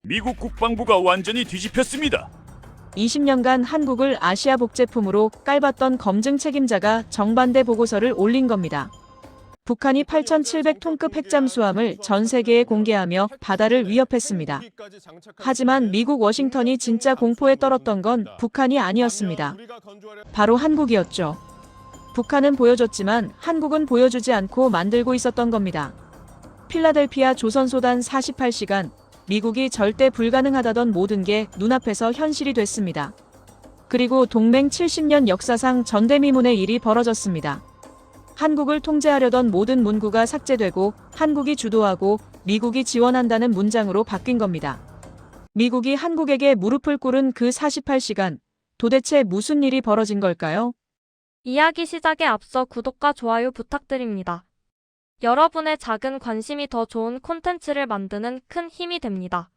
미국 국방부가 완전히 뒤집혔습니다. 20년간 한국을 아시아 복제품으로 깔봤던 검증 책임자가 정반대 보고서를 올린 겁니다. 북한이 8,700톤급 핵잠수함을 전 세계에 공개하며 바다를 위협했습니다. 하지만 미국 워싱턴이 진짜 공포에 떨었던 건 북한이 아니었습니다. 바로 한국이었죠. 북한은 보여줬지만 한국은 보여주지 않고 만들고 있었던 겁니다. 필라델피아 조선소단 48시간, 미국이 절대 불가능하다던 모든 게 눈앞에서 현실이 됐습니다. 그리고 동맹 70년 역사상 전대미문의 일이 벌어졌습니다. 한국을 통제하려던 모든 문구가 삭제되고 한국이 주도하고 미국이 지원한다는 문장으로 바뀐 겁니다. 미국이 한국에게 무릎을 꿇은 그 48시간, 도대체 무슨 일이 벌어진 걸까요? 이야기 시작에 앞서 구독과 좋아요 부탁드립니다. 여러분의 작은 관심이 더 좋은 콘텐츠를 만드는 큰 힘이 됩니다.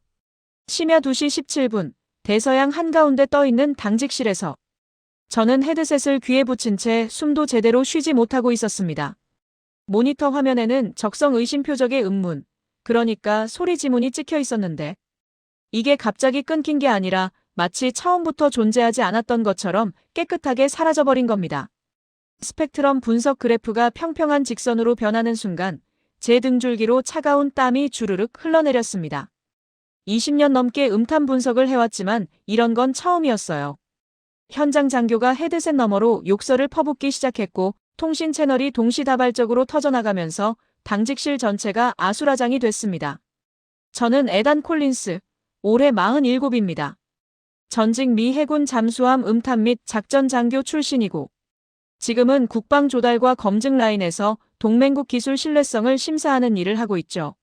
심야 2시 17분, 대서양 한가운데 떠있는 당직실에서 저는 헤드셋을 귀에 붙인 채 숨도 제대로 쉬지 못하고 있었습니다. 모니터 화면에는 적성 의심 표적의 음문, 그러니까 소리 지문이 찍혀 있었는데 이게 갑자기 끊긴 게 아니라 마치 처음부터 존재하지 않았던 것처럼 깨끗하게 사라져버린 겁니다. 스펙트럼 분석 그래프가 평평한 직선으로 변하는 순간 제 등줄기로 차가운 땀이 주르륵 흘러내렸습니다. 20년 넘게 음탄 분석을 해왔지만 이런 건 처음이었어요. 현장 장교가 헤드셋 너머로 욕설을 퍼붓기 시작했고 통신 채널이 동시다발적으로 터져나가면서 당직실 전체가 아수라장이 됐습니다. 저는 에단 콜린스, 올해 47입니다. 전직 미 해군 잠수함 음탄 및 작전 장교 출신이고 지금은 국방 조달과 검증 라인에서 동맹국 기술 신뢰성을 심사하는 일을 하고 있죠.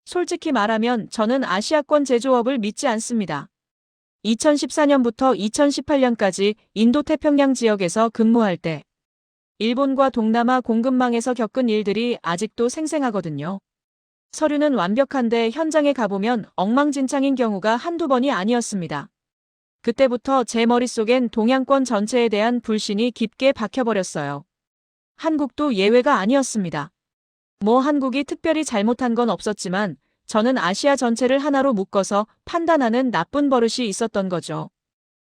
솔직히 말하면 저는 아시아권 제조업을 믿지 않습니다. 2014년부터 2018년까지 인도태평양 지역에서 근무할 때 일본과 동남아 공급망에서 겪은 일들이 아직도 생생하거든요. 서류는 완벽한데 현장에 가보면 엉망진창인 경우가 한두 번이 아니었습니다. 그때부터 제 머릿속엔 동양권 전체에 대한 불신이 깊게 박혀버렸어요. 한국도 예외가 아니었습니다. 한국이 특별히 잘못한 건 없었지만 저는 아시아 전체를 하나로 묶어서 판단하는 나쁜 버릇이 있었던 거죠.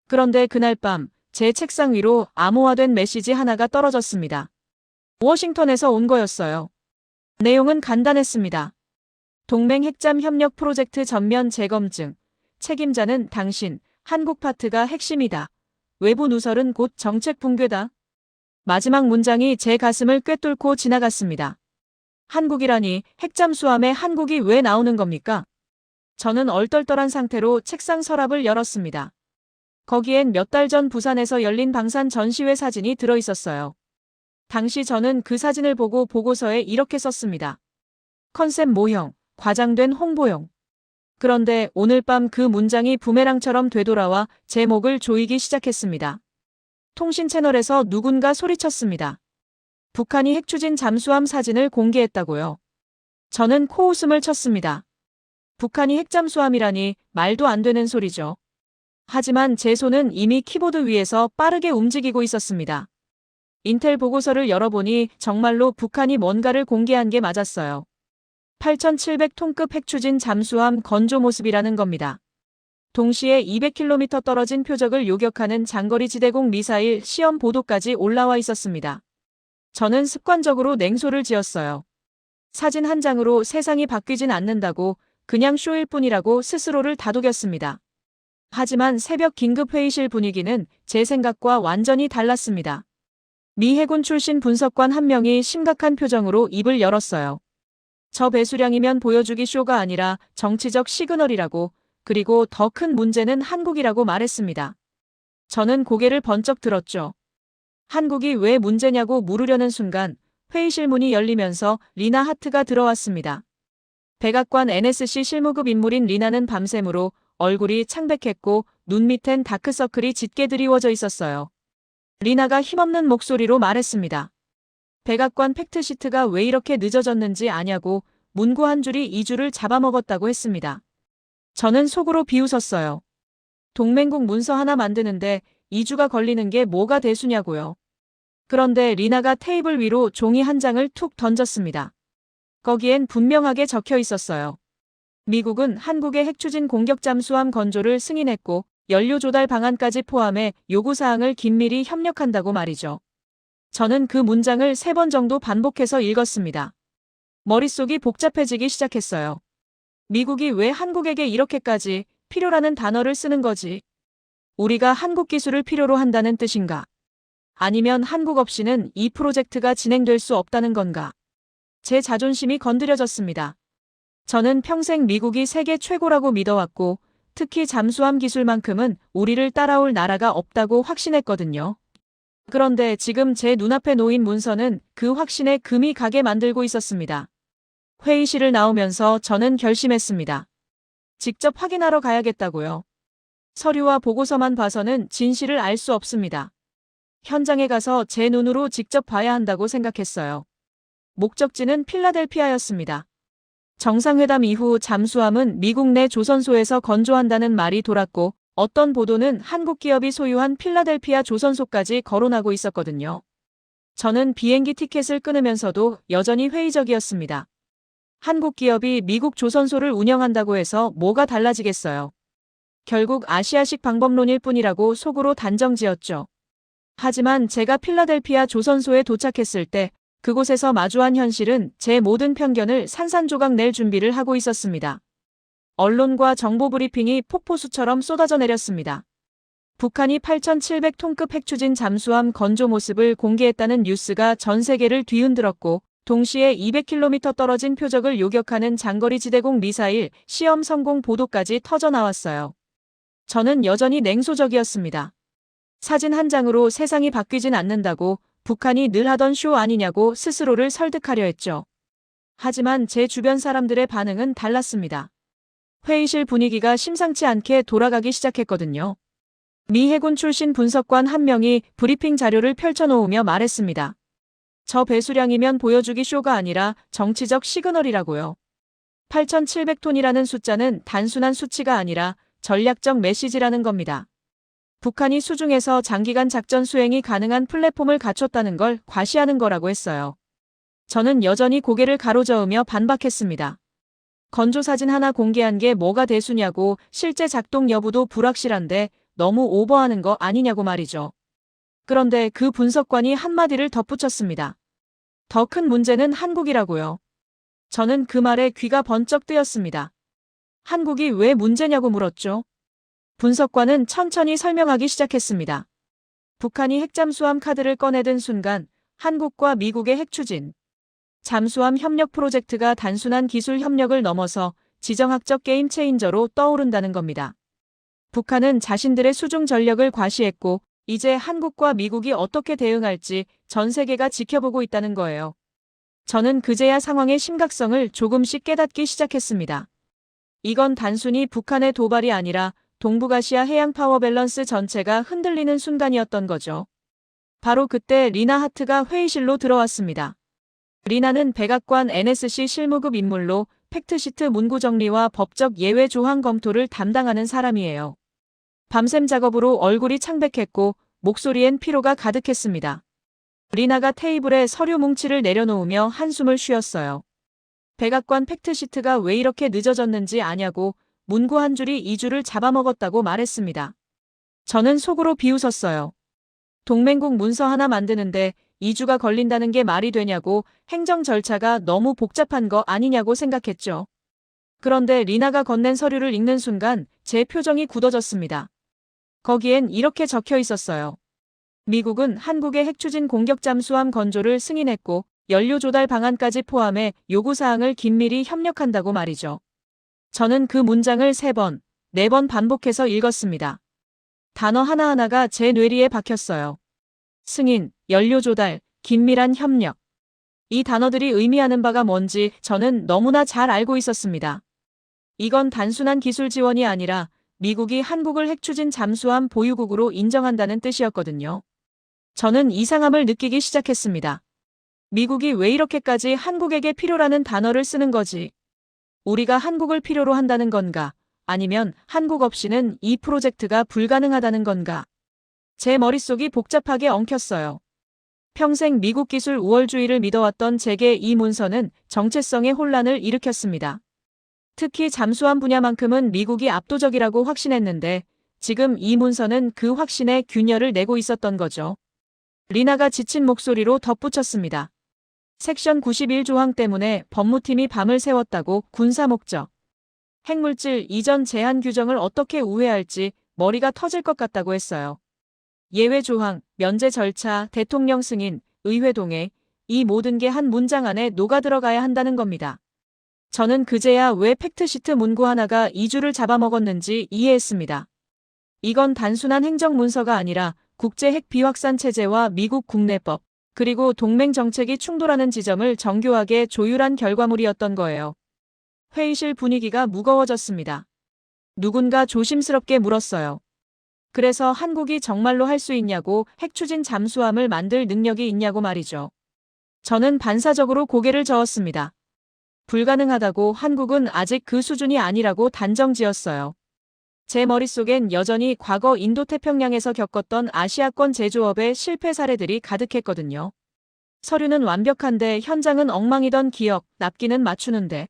그런데 그날 밤 제 책상 위로 암호화된 메시지 하나가 떨어졌습니다. 워싱턴에서 온 거였어요. 내용은 간단했습니다. 동맹 핵잠 협력 프로젝트 전면 재검증. 책임자는 당신, 한국 파트가 핵심이다. 외부 누설은 곧 정책 붕괴다. 마지막 문장이 제 가슴을 꿰뚫고 지나갔습니다. 한국이라니 핵잠수함에 한국이 왜 나오는 겁니까? 저는 얼떨떨한 상태로 책상 서랍을 열었습니다. 거기엔 몇 달 전 부산에서 열린 방산 전시회 사진이 들어있었어요. 당시 저는 그 사진을 보고 보고서에 이렇게 썼습니다. 컨셉 모형, 과장된 홍보용. 그런데 오늘 밤 그 문장이 부메랑처럼 되돌아와 제 목을 조이기 시작했습니다. 통신 채널에서 누군가 소리쳤습니다. 북한이 핵추진 잠수함 사진을 공개했다고요. 저는 코웃음을 쳤습니다. 북한이 핵잠수함이라니 말도 안 되는 소리죠. 하지만 제 손은 이미 키보드 위에서 빠르게 움직이고 있었습니다. 인텔 보고서를 열어보니 정말로 북한이 뭔가를 공개한 게 맞았어요. 8,700톤급 핵추진 잠수함 건조 모습이라는 겁니다. 동시에 200km 떨어진 표적을 요격하는 장거리 지대공 미사일 시험 보도까지 올라와 있었습니다. 저는 습관적으로 냉소를 지었어요. 사진 한 장으로 세상이 바뀌진 않는다고 그냥 쇼일 뿐이라고 스스로를 다독였습니다. 하지만 새벽 긴급회의실 분위기는 제 생각과 완전히 달랐습니다. 미 해군 출신 분석관 한 명이 심각한 표정으로 입을 열었어요. 저 배수량이면 보여주기 쇼가 아니라 정치적 시그널이라고, 그리고 더 큰 문제는 한국이라고 말했습니다. 저는 고개를 번쩍 들었죠. 한국이 왜 문제냐고 물으려는 순간 회의실 문이 열리면서 리나 하트가 들어왔습니다. 백악관 NSC 실무급 인물인 리나는 밤샘으로 얼굴이 창백했고 눈 밑엔 다크서클이 짙게 드리워져 있었어요. 리나가 힘없는 목소리로 말했습니다. 백악관 팩트시트가 왜 이렇게 늦어졌는지 아냐고 문구 한 줄이 2주를 잡아먹었다고 했습니다. 저는 속으로 비웃었어요. 동맹국 문서 하나 만드는데 2주가 걸리는 게 뭐가 대수냐고요. 그런데 리나가 테이블 위로 종이 한 장을 툭 던졌습니다. 거기엔 분명하게 적혀 있었어요. 미국은 한국의 핵추진 공격 잠수함 건조를 승인했고 연료 조달 방안까지 포함해 요구사항을 긴밀히 협력한다고 말이죠. 저는 그 문장을 3번 정도 반복해서 읽었습니다. 머릿속이 복잡해지기 시작했어요. 미국이 왜 한국에게 이렇게까지 필요라는 단어를 쓰는 거지? 우리가 한국 기술을 필요로 한다는 뜻인가? 아니면 한국 없이는 이 프로젝트가 진행될 수 없다는 건가? 제 자존심이 건드려졌습니다. 저는 평생 미국이 세계 최고라고 믿어왔고 특히 잠수함 기술만큼은 우리를 따라올 나라가 없다고 확신했거든요. 그런데 지금 제 눈앞에 놓인 문서는 그 확신에 금이 가게 만들고 있었습니다. 회의실을 나오면서 저는 결심했습니다. 직접 확인하러 가야겠다고요. 서류와 보고서만 봐서는 진실을 알 수 없습니다. 현장에 가서 제 눈으로 직접 봐야 한다고 생각했어요. 목적지는 필라델피아였습니다. 정상회담 이후 잠수함은 미국 내 조선소에서 건조한다는 말이 돌았고 어떤 보도는 한국 기업이 소유한 필라델피아 조선소까지 거론하고 있었거든요. 저는 비행기 티켓을 끊으면서도 여전히 회의적이었습니다. 한국 기업이 미국 조선소를 운영한다고 해서 뭐가 달라지겠어요. 결국 아시아식 방법론일 뿐이라고 속으로 단정지었죠. 하지만 제가 필라델피아 조선소에 도착했을 때 그곳에서 마주한 현실은 제 모든 편견을 산산조각 낼 준비를 하고 있었습니다. 언론과 정보 브리핑이 폭포수처럼 쏟아져 내렸습니다. 북한이 8,700톤급 핵추진 잠수함 건조 모습을 공개했다는 뉴스가 전 세계를 뒤흔들었고 동시에 200km 떨어진 표적을 요격하는 장거리 지대공 미사일 시험 성공 보도까지 터져나왔어요. 저는 여전히 냉소적이었습니다. 사진 한 장으로 세상이 바뀌진 않는다고 북한이 늘 하던 쇼 아니냐고 스스로를 설득하려 했죠. 하지만 제 주변 사람들의 반응은 달랐습니다. 회의실 분위기가 심상치 않게 돌아가기 시작했거든요. 미 해군 출신 분석관 한 명이 브리핑 자료를 펼쳐놓으며 말했습니다. 저 배수량이면 보여주기 쇼가 아니라 정치적 시그널이라고요. 8,700톤이라는 숫자는 단순한 수치가 아니라 전략적 메시지라는 겁니다. 북한이 수중에서 장기간 작전 수행이 가능한 플랫폼을 갖췄다는 걸 과시하는 거라고 했어요. 저는 여전히 고개를 가로저으며 반박했습니다. 건조 사진 하나 공개한 게 뭐가 대수냐고 실제 작동 여부도 불확실한데 너무 오버하는 거 아니냐고 말이죠. 그런데 그 분석관이 한마디를 덧붙였습니다. 더 큰 문제는 한국이라고요. 저는 그 말에 귀가 번쩍 뜨였습니다. 한국이 왜 문제냐고 물었죠. 분석관은 천천히 설명하기 시작했습니다. 북한이 핵잠수함 카드를 꺼내든 순간 한국과 미국의 핵추진, 잠수함 협력 프로젝트가 단순한 기술 협력을 넘어서 지정학적 게임 체인저로 떠오른다는 겁니다. 북한은 자신들의 수중 전력을 과시했고 이제 한국과 미국이 어떻게 대응할지 전 세계가 지켜보고 있다는 거예요. 저는 그제야 상황의 심각성을 조금씩 깨닫기 시작했습니다. 이건 단순히 북한의 도발이 아니라 동북아시아 해양 파워 밸런스 전체가 흔들리는 순간이었던 거죠. 바로 그때 리나 하트가 회의실로 들어왔습니다. 리나는 백악관 NSC 실무급 인물로 팩트시트 문구 정리와 법적 예외 조항 검토를 담당하는 사람이에요. 밤샘 작업으로 얼굴이 창백했고 목소리엔 피로가 가득했습니다. 리나가 테이블에 서류 뭉치를 내려놓으며 한숨을 쉬었어요. 백악관 팩트시트가 왜 이렇게 늦어졌는지 아냐고 문구 한 줄이 2주를 잡아먹었다고 말했습니다. 저는 속으로 비웃었어요. 동맹국 문서 하나 만드는데 2주가 걸린다는 게 말이 되냐고 행정 절차가 너무 복잡한 거 아니냐고 생각했죠. 그런데 리나가 건넨 서류를 읽는 순간 제 표정이 굳어졌습니다. 거기엔 이렇게 적혀 있었어요. 미국은 한국의 핵추진 공격 잠수함 건조를 승인했고 연료 조달 방안까지 포함해 요구사항을 긴밀히 협력한다고 말이죠. 저는 그 문장을 3번, 4번 반복해서 읽었습니다. 단어 하나하나가 제 뇌리에 박혔어요. 승인, 연료 조달, 긴밀한 협력. 이 단어들이 의미하는 바가 뭔지 저는 너무나 잘 알고 있었습니다. 이건 단순한 기술 지원이 아니라 미국이 한국을 핵추진 잠수함 보유국으로 인정한다는 뜻이었거든요. 저는 이상함을 느끼기 시작했습니다. 미국이 왜 이렇게까지 한국에게 필요라는 단어를 쓰는 거지? 우리가 한국을 필요로 한다는 건가? 아니면 한국 없이는 이 프로젝트가 불가능하다는 건가? 제 머릿속이 복잡하게 엉켰어요. 평생 미국 기술 우월주의를 믿어왔던 제게 이 문서는 정체성의 혼란을 일으켰습니다. 특히 잠수함 분야만큼은 미국이 압도적이라고 확신했는데 지금 이 문서는 그 확신에 균열을 내고 있었던 거죠. 리나가 지친 목소리로 덧붙였습니다. 섹션 91조항 때문에 법무팀이 밤을 새웠다고 군사 목적. 핵물질 이전 제한 규정을 어떻게 우회할지 머리가 터질 것 같다고 했어요. 예외 조항, 면제 절차, 대통령 승인, 의회 동의, 이 모든 게 한 문장 안에 녹아들어가야 한다는 겁니다. 저는 그제야 왜 팩트시트 문구 하나가 2주를 잡아먹었는지 이해했습니다. 이건 단순한 행정문서가 아니라 국제 핵 비확산 체제와 미국 국내법, 그리고 동맹 정책이 충돌하는 지점을 정교하게 조율한 결과물이었던 거예요. 회의실 분위기가 무거워졌습니다. 누군가 조심스럽게 물었어요. 그래서 한국이 정말로 할 수 있냐고 핵 추진 잠수함을 만들 능력이 있냐고 말이죠. 저는 반사적으로 고개를 저었습니다. 불가능하다고 한국은 아직 그 수준이 아니라고 단정지었어요. 제 머릿속엔 여전히 과거 인도태평양에서 겪었던 아시아권 제조업의 실패 사례들이 가득했거든요. 서류는 완벽한데 현장은 엉망이던 기억, 납기는 맞추는데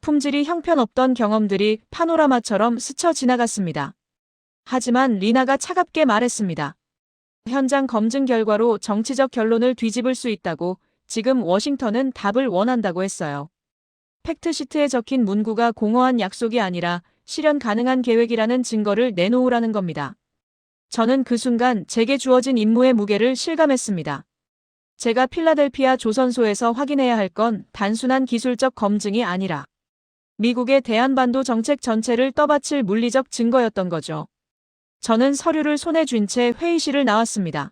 품질이 형편없던 경험들이 파노라마처럼 스쳐 지나갔습니다. 하지만 리나가 차갑게 말했습니다. 현장 검증 결과로 정치적 결론을 뒤집을 수 있다고 지금 워싱턴은 답을 원한다고 했어요. 팩트시트에 적힌 문구가 공허한 약속이 아니라 실현 가능한 계획이라는 증거를 내놓으라는 겁니다. 저는 그 순간 제게 주어진 임무의 무게를 실감했습니다. 제가 필라델피아 조선소에서 확인해야 할 건 단순한 기술적 검증이 아니라 미국의 대한반도 정책 전체를 떠받칠 물리적 증거였던 거죠. 저는 서류를 손에 쥔 채 회의실을 나왔습니다.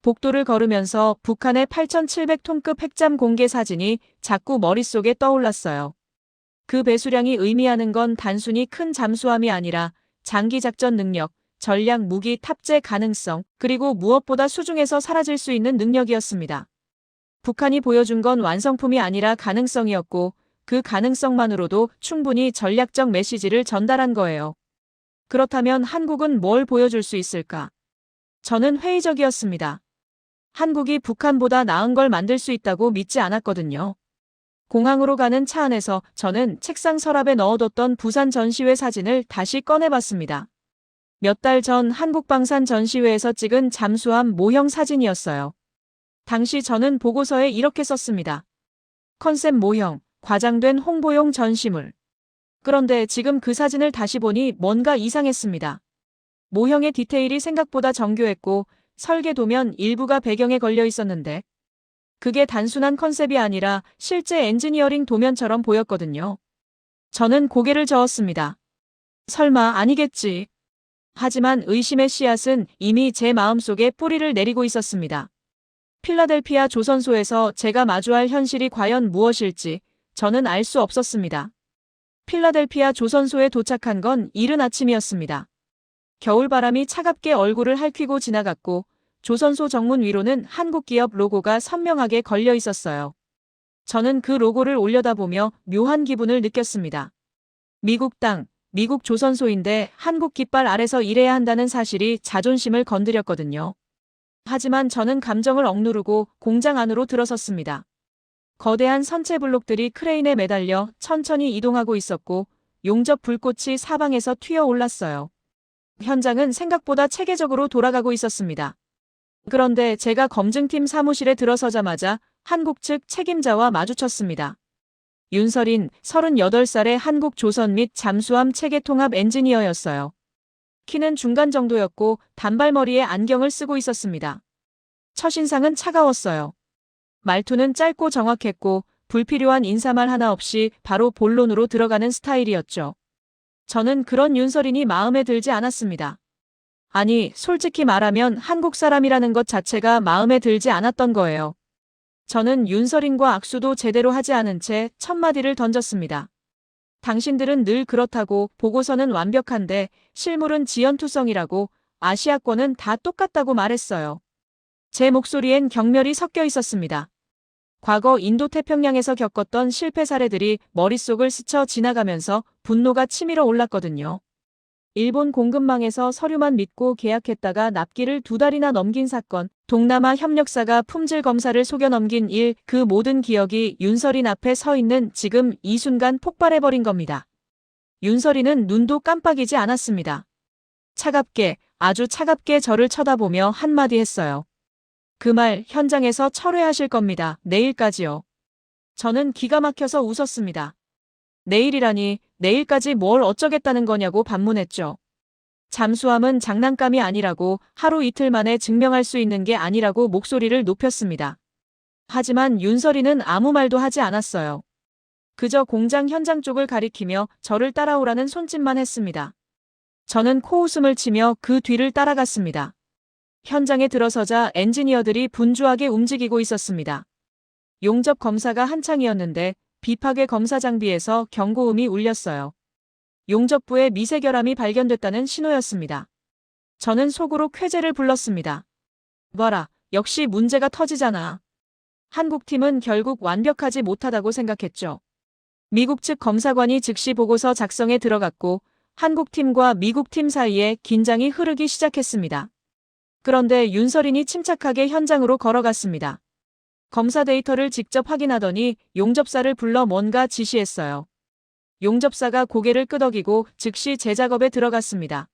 복도를 걸으면서 북한의 8,700톤급 핵잠 공개 사진이 자꾸 머릿속에 떠올랐어요. 그 배수량이 의미하는 건 단순히 큰 잠수함이 아니라 장기 작전 능력, 전략 무기 탑재 가능성, 그리고 무엇보다 수중에서 사라질 수 있는 능력이었습니다. 북한이 보여준 건 완성품이 아니라 가능성이었고 그 가능성만으로도 충분히 전략적 메시지를 전달한 거예요. 그렇다면 한국은 뭘 보여줄 수 있을까? 저는 회의적이었습니다. 한국이 북한보다 나은 걸 만들 수 있다고 믿지 않았거든요. 공항으로 가는 차 안에서 저는 책상 서랍에 넣어뒀던 부산 전시회 사진을 다시 꺼내봤습니다. 몇 달 전 한국방산 전시회에서 찍은 잠수함 모형 사진이었어요. 당시 저는 보고서에 이렇게 썼습니다. 컨셉 모형, 과장된 홍보용 전시물. 그런데 지금 그 사진을 다시 보니 뭔가 이상했습니다. 모형의 디테일이 생각보다 정교했고 설계도면 일부가 배경에 걸려 있었는데 그게 단순한 컨셉이 아니라 실제 엔지니어링 도면처럼 보였거든요. 저는 고개를 저었습니다. 설마 아니겠지. 하지만 의심의 씨앗은 이미 제 마음속에 뿌리를 내리고 있었습니다. 필라델피아 조선소에서 제가 마주할 현실이 과연 무엇일지 저는 알 수 없었습니다. 필라델피아 조선소에 도착한 건 이른 아침이었습니다. 겨울바람이 차갑게 얼굴을 핥히고 지나갔고 조선소 정문 위로는 한국 기업 로고가 선명하게 걸려 있었어요. 저는 그 로고를 올려다보며 묘한 기분을 느꼈습니다. 미국 땅, 미국 조선소인데 한국 깃발 아래서 일해야 한다는 사실이 자존심을 건드렸거든요. 하지만 저는 감정을 억누르고 공장 안으로 들어섰습니다. 거대한 선체 블록들이 크레인에 매달려 천천히 이동하고 있었고 용접 불꽃이 사방에서 튀어 올랐어요. 현장은 생각보다 체계적으로 돌아가고 있었습니다. 그런데 제가 검증팀 사무실에 들어서자마자 한국 측 책임자와 마주쳤습니다. 윤설인 38살의 한국 조선 및 잠수함 체계 통합 엔지니어였어요. 키는 중간 정도였고 단발머리에 안경을 쓰고 있었습니다. 첫인상은 차가웠어요. 말투는 짧고 정확했고 불필요한 인사말 하나 없이 바로 본론으로 들어가는 스타일이었죠. 저는 그런 윤설인이 마음에 들지 않았습니다. 아니, 솔직히 말하면 한국 사람이라는 것 자체가 마음에 들지 않았던 거예요. 저는 윤설인과 악수도 제대로 하지 않은 채 첫 마디를 던졌습니다. 당신들은 늘 그렇다고 보고서는 완벽한데 실물은 지연투성이라고 아시아권은 다 똑같다고 말했어요. 제 목소리엔 경멸이 섞여 있었습니다. 과거 인도태평양에서 겪었던 실패 사례들이 머릿속을 스쳐 지나가면서 분노가 치밀어 올랐거든요. 일본 공급망에서 서류만 믿고 계약했다가 납기를 2달이나 넘긴 사건, 동남아 협력사가 품질 검사를 속여 넘긴 일, 그 모든 기억이 윤설인 앞에 서 있는 지금 이 순간 폭발해버린 겁니다. 윤설이는 눈도 깜빡이지 않았습니다. 차갑게, 아주 차갑게 저를 쳐다보며 한마디 했어요. 그 말 현장에서 철회하실 겁니다. 내일까지요. 저는 기가 막혀서 웃었습니다. 내일이라니, 내일까지 뭘 어쩌겠다는 거냐고 반문했죠. 잠수함은 장난감이 아니라고, 하루 이틀 만에 증명할 수 있는 게 아니라고 목소리를 높였습니다. 하지만 윤설이는 아무 말도 하지 않았어요. 그저 공장 현장 쪽을 가리키며 저를 따라오라는 손짓만 했습니다. 저는 코웃음을 치며 그 뒤를 따라갔습니다. 현장에 들어서자 엔지니어들이 분주하게 움직이고 있었습니다. 용접 검사가 한창이었는데 비파괴 검사 장비에서 경고음이 울렸어요. 용접부에 미세결함이 발견됐다는 신호였습니다. 저는 속으로 쾌재를 불렀습니다. 봐라, 역시 문제가 터지잖아. 한국팀은 결국 완벽하지 못하다고 생각했죠. 미국 측 검사관이 즉시 보고서 작성에 들어갔고 한국팀과 미국팀 사이에 긴장이 흐르기 시작했습니다. 그런데 윤설인이 침착하게 현장으로 걸어갔습니다. 검사 데이터를 직접 확인하더니 용접사를 불러 뭔가 지시했어요. 용접사가 고개를 끄덕이고 즉시 제 작업에 들어갔습니다.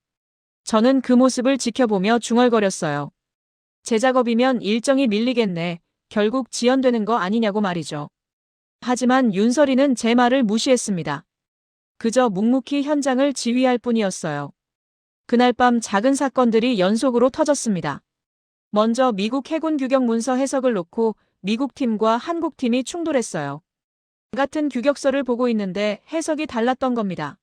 저는 그 모습을 지켜보며 중얼거렸어요. 제 작업이면 일정이 밀리겠네. 결국 지연되는 거 아니냐고 말이죠. 하지만 윤설이는 제 말을 무시했습니다. 그저 묵묵히 현장을 지휘할 뿐이었어요. 그날 밤 작은 사건들이 연속으로 터졌습니다. 먼저 미국 해군 규격 문서 해석을 놓고 미국 팀과 한국 팀이 충돌했어요. 같은 규격서를 보고 있는데 해석이 달랐던 겁니다.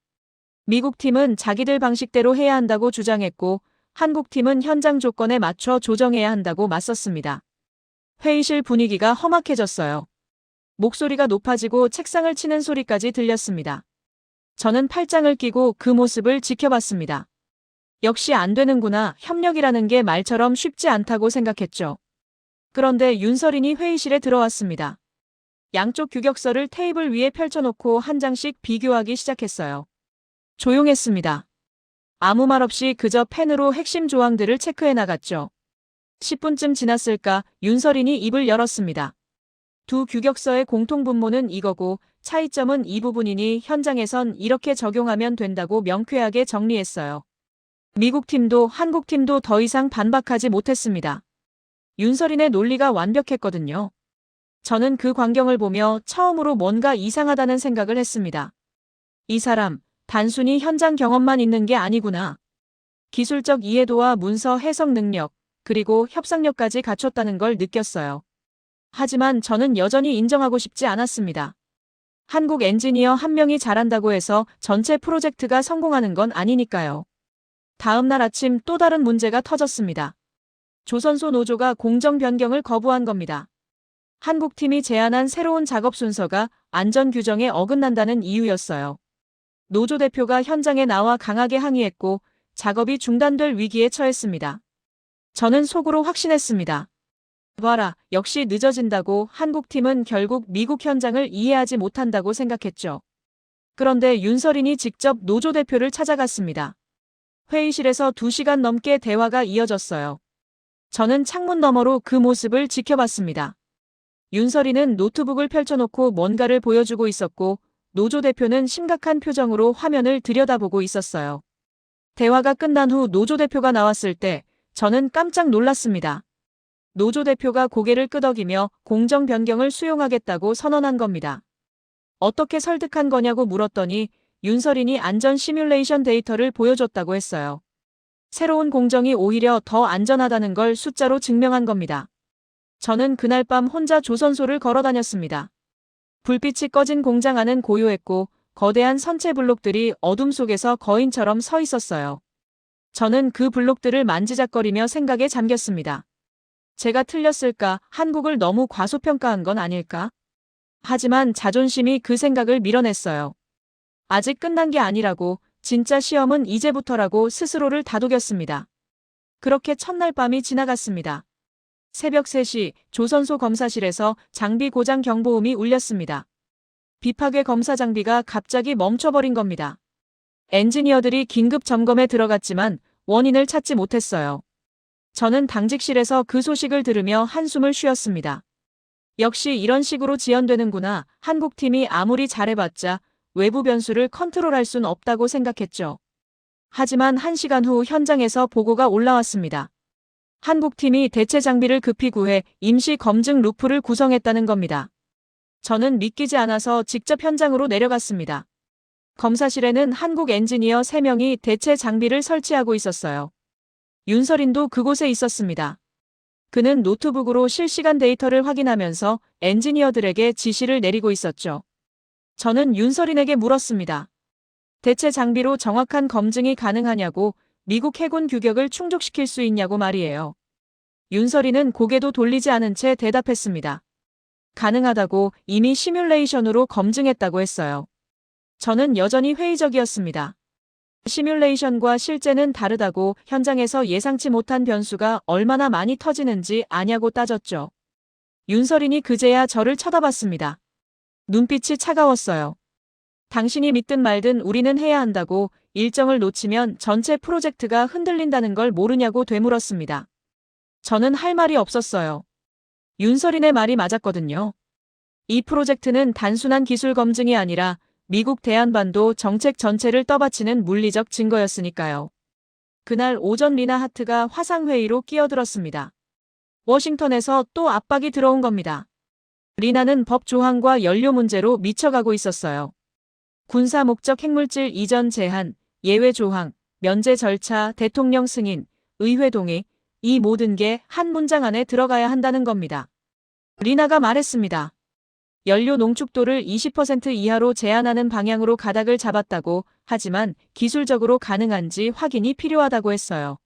미국 팀은 자기들 방식대로 해야 한다고 주장했고 한국 팀은 현장 조건에 맞춰 조정해야 한다고 맞섰습니다. 회의실 분위기가 험악해졌어요. 목소리가 높아지고 책상을 치는 소리까지 들렸습니다. 저는 팔짱을 끼고 그 모습을 지켜봤습니다. 역시 안 되는구나. 협력이라는 게 말처럼 쉽지 않다고 생각했죠. 그런데 윤설인이 회의실에 들어왔습니다. 양쪽 규격서를 테이블 위에 펼쳐놓고 한 장씩 비교하기 시작했어요. 조용했습니다. 아무 말 없이 그저 펜으로 핵심 조항들을 체크해 나갔죠. 10분쯤 지났을까 윤설인이 입을 열었습니다. 두 규격서의 공통분모는 이거고 차이점은 이 부분이니 현장에선 이렇게 적용하면 된다고 명쾌하게 정리했어요. 미국 팀도 한국 팀도 더 이상 반박하지 못했습니다. 윤설인의 논리가 완벽했거든요. 저는 그 광경을 보며 처음으로 뭔가 이상하다는 생각을 했습니다. 이 사람, 단순히 현장 경험만 있는 게 아니구나. 기술적 이해도와 문서 해석 능력, 그리고 협상력까지 갖췄다는 걸 느꼈어요. 하지만 저는 여전히 인정하고 싶지 않았습니다. 한국 엔지니어 한 명이 잘한다고 해서 전체 프로젝트가 성공하는 건 아니니까요. 다음 날 아침 또 다른 문제가 터졌습니다. 조선소 노조가 공정 변경을 거부한 겁니다. 한국팀이 제안한 새로운 작업 순서가 안전 규정에 어긋난다는 이유였어요. 노조 대표가 현장에 나와 강하게 항의했고 작업이 중단될 위기에 처했습니다. 저는 속으로 확신했습니다. 봐라, 역시 늦어진다고 한국팀은 결국 미국 현장을 이해하지 못한다고 생각했죠. 그런데 윤설인이 직접 노조 대표를 찾아갔습니다. 회의실에서 2시간 넘게 대화가 이어졌어요. 저는 창문 너머로 그 모습을 지켜봤습니다. 윤설이는 노트북을 펼쳐놓고 뭔가를 보여주고 있었고 노조 대표는 심각한 표정으로 화면을 들여다보고 있었어요. 대화가 끝난 후 노조 대표가 나왔을 때 저는 깜짝 놀랐습니다. 노조 대표가 고개를 끄덕이며 공정 변경을 수용하겠다고 선언한 겁니다. 어떻게 설득한 거냐고 물었더니 윤설인이 안전 시뮬레이션 데이터를 보여줬다고 했어요. 새로운 공정이 오히려 더 안전하다는 걸 숫자로 증명한 겁니다. 저는 그날 밤 혼자 조선소를 걸어 다녔습니다. 불빛이 꺼진 공장 안은 고요했고 거대한 선체 블록들이 어둠 속에서 거인처럼 서 있었어요. 저는 그 블록들을 만지작거리며 생각에 잠겼습니다. 제가 틀렸을까? 한국을 너무 과소평가한 건 아닐까? 하지만 자존심이 그 생각을 밀어냈어요. 아직 끝난 게 아니라고, 진짜 시험은 이제부터라고 스스로를 다독였습니다. 그렇게 첫날 밤이 지나갔습니다. 새벽 3시 조선소 검사실에서 장비 고장 경보음이 울렸습니다. 비파괴 검사 장비가 갑자기 멈춰버린 겁니다. 엔지니어들이 긴급 점검에 들어갔지만 원인을 찾지 못했어요. 저는 당직실에서 그 소식을 들으며 한숨을 쉬었습니다. 역시 이런 식으로 지연되는구나. 한국팀이 아무리 잘해봤자 외부 변수를 컨트롤할 순 없다고 생각했죠. 하지만 1시간 후 현장에서 보고가 올라왔습니다. 한국팀이 대체 장비를 급히 구해 임시 검증 루프를 구성했다는 겁니다. 저는 믿기지 않아서 직접 현장으로 내려갔습니다. 검사실에는 한국 엔지니어 3명이 대체 장비를 설치하고 있었어요. 윤설인도 그곳에 있었습니다. 그는 노트북으로 실시간 데이터를 확인하면서 엔지니어들에게 지시를 내리고 있었죠. 저는 윤설인에게 물었습니다. 대체 장비로 정확한 검증이 가능하냐고, 미국 해군 규격을 충족시킬 수 있냐고 말이에요. 윤설인은 고개도 돌리지 않은 채 대답했습니다. 가능하다고, 이미 시뮬레이션으로 검증했다고 했어요. 저는 여전히 회의적이었습니다. 시뮬레이션과 실제는 다르다고, 현장에서 예상치 못한 변수가 얼마나 많이 터지는지 아냐고 따졌죠. 윤설인이 그제야 저를 쳐다봤습니다. 눈빛이 차가웠어요. 당신이 믿든 말든 우리는 해야 한다고, 일정을 놓치면 전체 프로젝트가 흔들린다는 걸 모르냐고 되물었습니다. 저는 할 말이 없었어요. 윤설인의 말이 맞았거든요. 이 프로젝트는 단순한 기술 검증이 아니라 미국 대한반도 정책 전체를 떠받치는 물리적 증거였으니까요. 그날 오전 리나 하트가 화상회의로 끼어들었습니다. 워싱턴에서 또 압박이 들어온 겁니다. 리나는 법 조항과 연료 문제로 미쳐가고 있었어요. 군사 목적 핵물질 이전 제한, 예외 조항, 면제 절차, 대통령 승인, 의회 동의, 이 모든 게 한 문장 안에 들어가야 한다는 겁니다. 리나가 말했습니다. 연료 농축도를 20% 이하로 제한하는 방향으로 가닥을 잡았다고, 하지만 기술적으로 가능한지 확인이 필요하다고 했어요.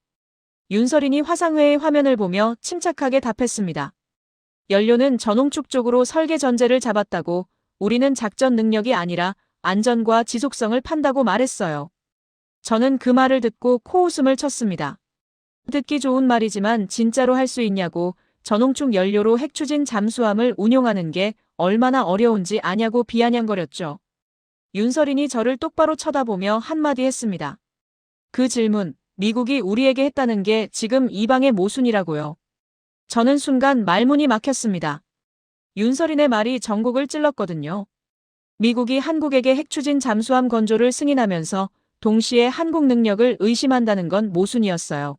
윤설인이 화상회의 화면을 보며 침착하게 답했습니다. 연료는 저농축 쪽으로 설계 전제를 잡았다고, 우리는 작전 능력이 아니라 안전과 지속성을 판다고 말했어요. 저는 그 말을 듣고 코웃음을 쳤습니다. 듣기 좋은 말이지만 진짜로 할 수 있냐고, 저농축 연료로 핵추진 잠수함을 운용하는 게 얼마나 어려운지 아냐고 비아냥거렸죠. 윤설인이 저를 똑바로 쳐다보며 한마디 했습니다. 그 질문, 미국이 우리에게 했다는 게 지금 이방의 모순이라고요. 저는 순간 말문이 막혔습니다. 윤설인의 말이 전곡을 찔렀거든요. 미국이 한국에게 핵추진 잠수함 건조를 승인하면서 동시에 한국 능력을 의심한다는 건 모순이었어요.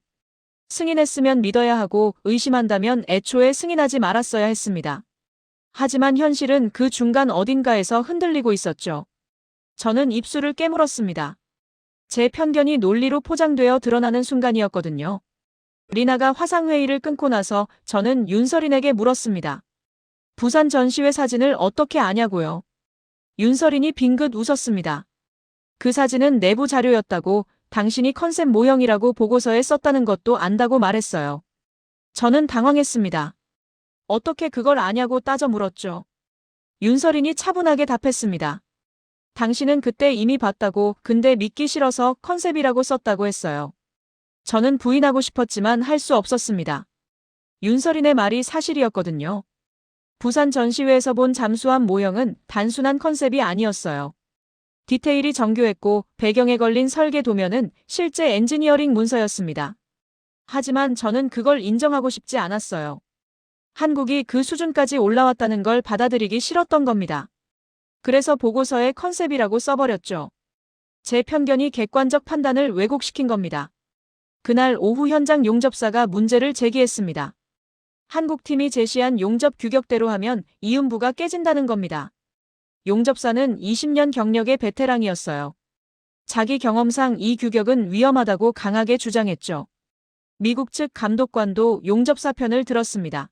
승인했으면 믿어야 하고 의심한다면 애초에 승인하지 말았어야 했습니다. 하지만 현실은 그 중간 어딘가에서 흔들리고 있었죠. 저는 입술을 깨물었습니다. 제 편견이 논리로 포장되어 드러나는 순간이었거든요. 리나가 화상회의를 끊고 나서 저는 윤설인에게 물었습니다. 부산 전시회 사진을 어떻게 아냐고요? 윤설인이 빙긋 웃었습니다. 그 사진은 내부 자료였다고, 당신이 컨셉 모형이라고 보고서에 썼다는 것도 안다고 말했어요. 저는 당황했습니다. 어떻게 그걸 아냐고 따져 물었죠. 윤설인이 차분하게 답했습니다. 당신은 그때 이미 봤다고, 근데 믿기 싫어서 컨셉이라고 썼다고 했어요. 저는 부인하고 싶었지만 할 수 없었습니다. 윤설인의 말이 사실이었거든요. 부산 전시회에서 본 잠수함 모형은 단순한 컨셉이 아니었어요. 디테일이 정교했고 배경에 걸린 설계 도면은 실제 엔지니어링 문서였습니다. 하지만 저는 그걸 인정하고 싶지 않았어요. 한국이 그 수준까지 올라왔다는 걸 받아들이기 싫었던 겁니다. 그래서 보고서에 컨셉이라고 써버렸죠. 제 편견이 객관적 판단을 왜곡시킨 겁니다. 그날 오후 현장 용접사가 문제를 제기했습니다. 한국팀이 제시한 용접 규격대로 하면 이음부가 깨진다는 겁니다. 용접사는 20년 경력의 베테랑이었어요. 자기 경험상 이 규격은 위험하다고 강하게 주장했죠. 미국 측 감독관도 용접사 편을 들었습니다.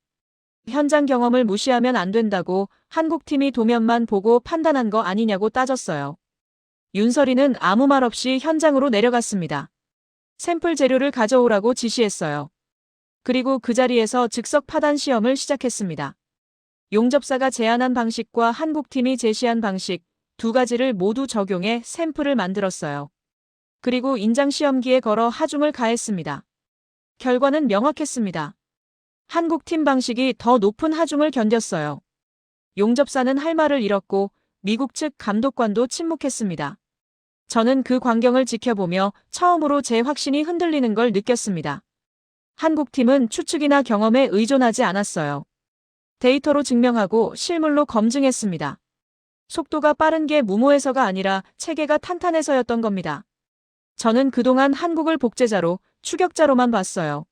현장 경험을 무시하면 안 된다고, 한국팀이 도면만 보고 판단한 거 아니냐고 따졌어요. 윤설이는 아무 말 없이 현장으로 내려갔습니다. 샘플 재료를 가져오라고 지시했어요. 그리고 그 자리에서 즉석 파단 시험을 시작했습니다. 용접사가 제안한 방식과 한국팀이 제시한 방식, 두 가지를 모두 적용해 샘플을 만들었어요. 그리고 인장 시험기에 걸어 하중을 가했습니다. 결과는 명확했습니다. 한국팀 방식이 더 높은 하중을 견뎠어요. 용접사는 할 말을 잃었고 미국 측 감독관도 침묵했습니다. 저는 그 광경을 지켜보며 처음으로 제 확신이 흔들리는 걸 느꼈습니다. 한국팀은 추측이나 경험에 의존하지 않았어요. 데이터로 증명하고 실물로 검증했습니다. 속도가 빠른 게 무모해서가 아니라 체계가 탄탄해서였던 겁니다. 저는 그동안 한국을 복제자로, 추격자로만 봤어요.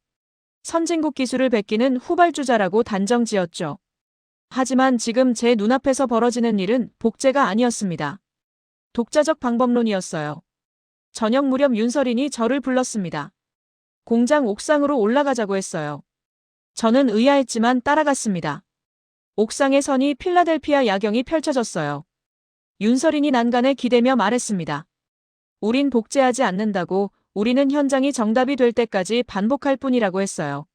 선진국 기술을 베끼는 후발주자라고 단정 지었죠. 하지만 지금 제 눈앞에서 벌어지는 일은 복제가 아니었습니다. 독자적 방법론이었어요. 저녁 무렵 윤서린이 저를 불렀습니다. 공장 옥상으로 올라가자고 했어요. 저는 의아했지만 따라갔습니다. 옥상의 선이 필라델피아 야경이 펼쳐졌어요. 윤서린이 난간에 기대며 말했습니다. 우린 복제하지 않는다고, 우리는 현장이 정답이 될 때까지 반복할 뿐이라고 했어요.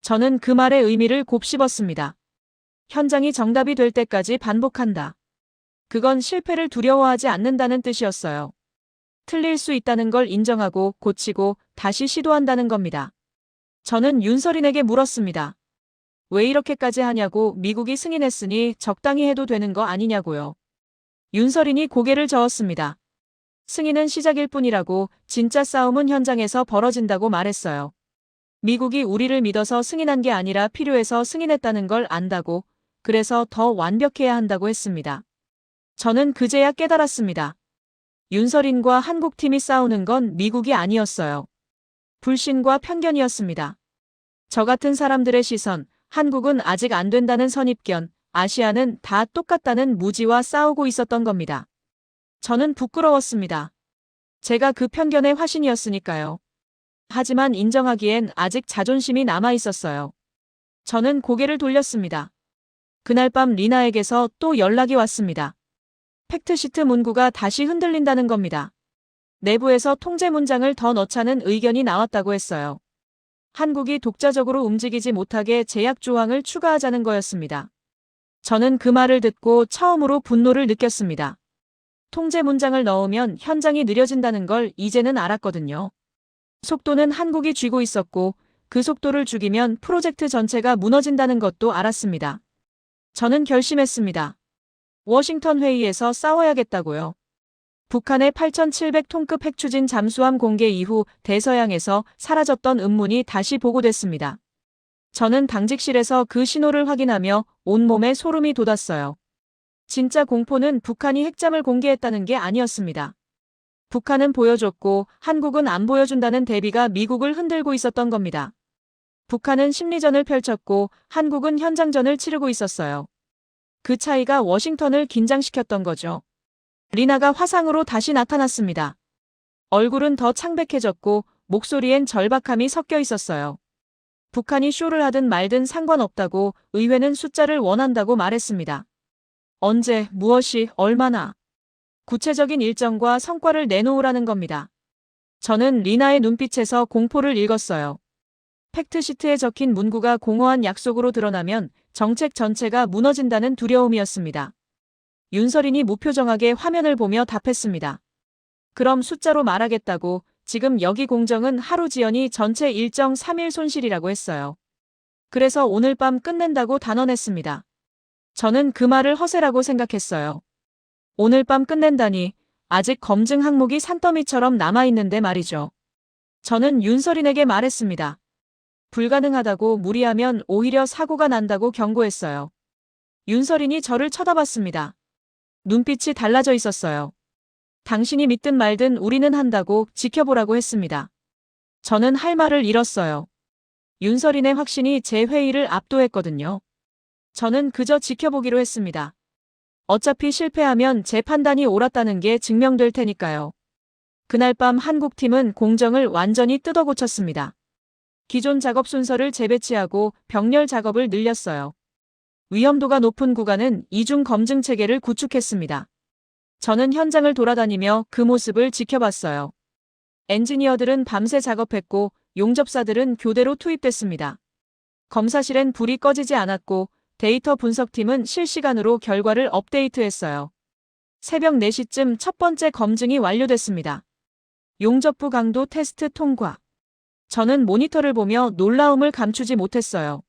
저는 그 말의 의미를 곱씹었습니다. 현장이 정답이 될 때까지 반복한다. 그건 실패를 두려워하지 않는다는 뜻이었어요. 틀릴 수 있다는 걸 인정하고 고치고 다시 시도한다는 겁니다. 저는 윤서린에게 물었습니다. 왜 이렇게까지 하냐고. 미국이 승인했으니 적당히 해도 되는 거 아니냐고요. 윤서린이 고개를 저었습니다. 승인은 시작일 뿐이라고, 진짜 싸움은 현장에서 벌어진다고 말했어요. 미국이 우리를 믿어서 승인한 게 아니라 필요해서 승인했다는 걸 안다고, 그래서 더 완벽해야 한다고 했습니다. 저는 그제야 깨달았습니다. 윤서린과 한국팀이 싸우는 건 미국이 아니었어요. 불신과 편견이었습니다. 저 같은 사람들의 시선, 한국은 아직 안 된다는 선입견, 아시아는 다 똑같다는 무지와 싸우고 있었던 겁니다. 저는 부끄러웠습니다. 제가 그 편견의 화신이었으니까요. 하지만 인정하기엔 아직 자존심이 남아 있었어요. 저는 고개를 돌렸습니다. 그날 밤 리나에게서 또 연락이 왔습니다. 팩트시트 문구가 다시 흔들린다는 겁니다. 내부에서 통제 문장을 더 넣자는 의견이 나왔다고 했어요. 한국이 독자적으로 움직이지 못하게 제약 조항을 추가하자는 거였습니다. 저는 그 말을 듣고 처음으로 분노를 느꼈습니다. 통제 문장을 넣으면 현장이 느려진다는 걸 이제는 알았거든요. 속도는 한국이 쥐고 있었고 그 속도를 죽이면 프로젝트 전체가 무너진다는 것도 알았습니다. 저는 결심했습니다. 워싱턴 회의에서 싸워야겠다고요. 북한의 8,700톤급 핵추진 잠수함 공개 이후 대서양에서 사라졌던 음문이 다시 보고됐습니다. 저는 당직실에서 그 신호를 확인하며 온몸에 소름이 돋았어요. 진짜 공포는 북한이 핵잠을 공개했다는 게 아니었습니다. 북한은 보여줬고 한국은 안 보여준다는 대비가 미국을 흔들고 있었던 겁니다. 북한은 심리전을 펼쳤고 한국은 현장전을 치르고 있었어요. 그 차이가 워싱턴을 긴장시켰던 거죠. 리나가 화상으로 다시 나타났습니다. 얼굴은 더 창백해졌고 목소리엔 절박함이 섞여 있었어요. 북한이 쇼를 하든 말든 상관없다고, 의회는 숫자를 원한다고 말했습니다. 언제, 무엇이, 얼마나. 구체적인 일정과 성과를 내놓으라는 겁니다. 저는 리나의 눈빛에서 공포를 읽었어요. 팩트시트에 적힌 문구가 공허한 약속으로 드러나면 정책 전체가 무너진다는 두려움이었습니다. 윤서린이 무표정하게 화면을 보며 답했습니다. 그럼 숫자로 말하겠다고. 지금 여기 공정은 하루 지연이 전체 일정 3일 손실이라고 했어요. 그래서 오늘 밤 끝낸다고 단언했습니다. 저는 그 말을 허세라고 생각했어요. 오늘 밤 끝낸다니, 아직 검증 항목이 산더미처럼 남아있는데 말이죠. 저는 윤서린에게 말했습니다. 불가능하다고, 무리하면 오히려 사고가 난다고 경고했어요. 윤서린이 저를 쳐다봤습니다. 눈빛이 달라져 있었어요. 당신이 믿든 말든 우리는 한다고, 지켜보라고 했습니다. 저는 할 말을 잃었어요. 윤서린의 확신이 제 회의를 압도했거든요. 저는 그저 지켜보기로 했습니다. 어차피 실패하면 제 판단이 옳았다는 게 증명될 테니까요. 그날 밤 한국팀은 공정을 완전히 뜯어고쳤습니다. 기존 작업 순서를 재배치하고 병렬 작업을 늘렸어요. 위험도가 높은 구간은 이중 검증 체계를 구축했습니다. 저는 현장을 돌아다니며 그 모습을 지켜봤어요. 엔지니어들은 밤새 작업했고 용접사들은 교대로 투입됐습니다. 검사실엔 불이 꺼지지 않았고 데이터 분석팀은 실시간으로 결과를 업데이트했어요. 새벽 4시쯤 첫 번째 검증이 완료됐습니다. 용접부 강도 테스트 통과. 저는 모니터를 보며 놀라움을 감추지 못했어요.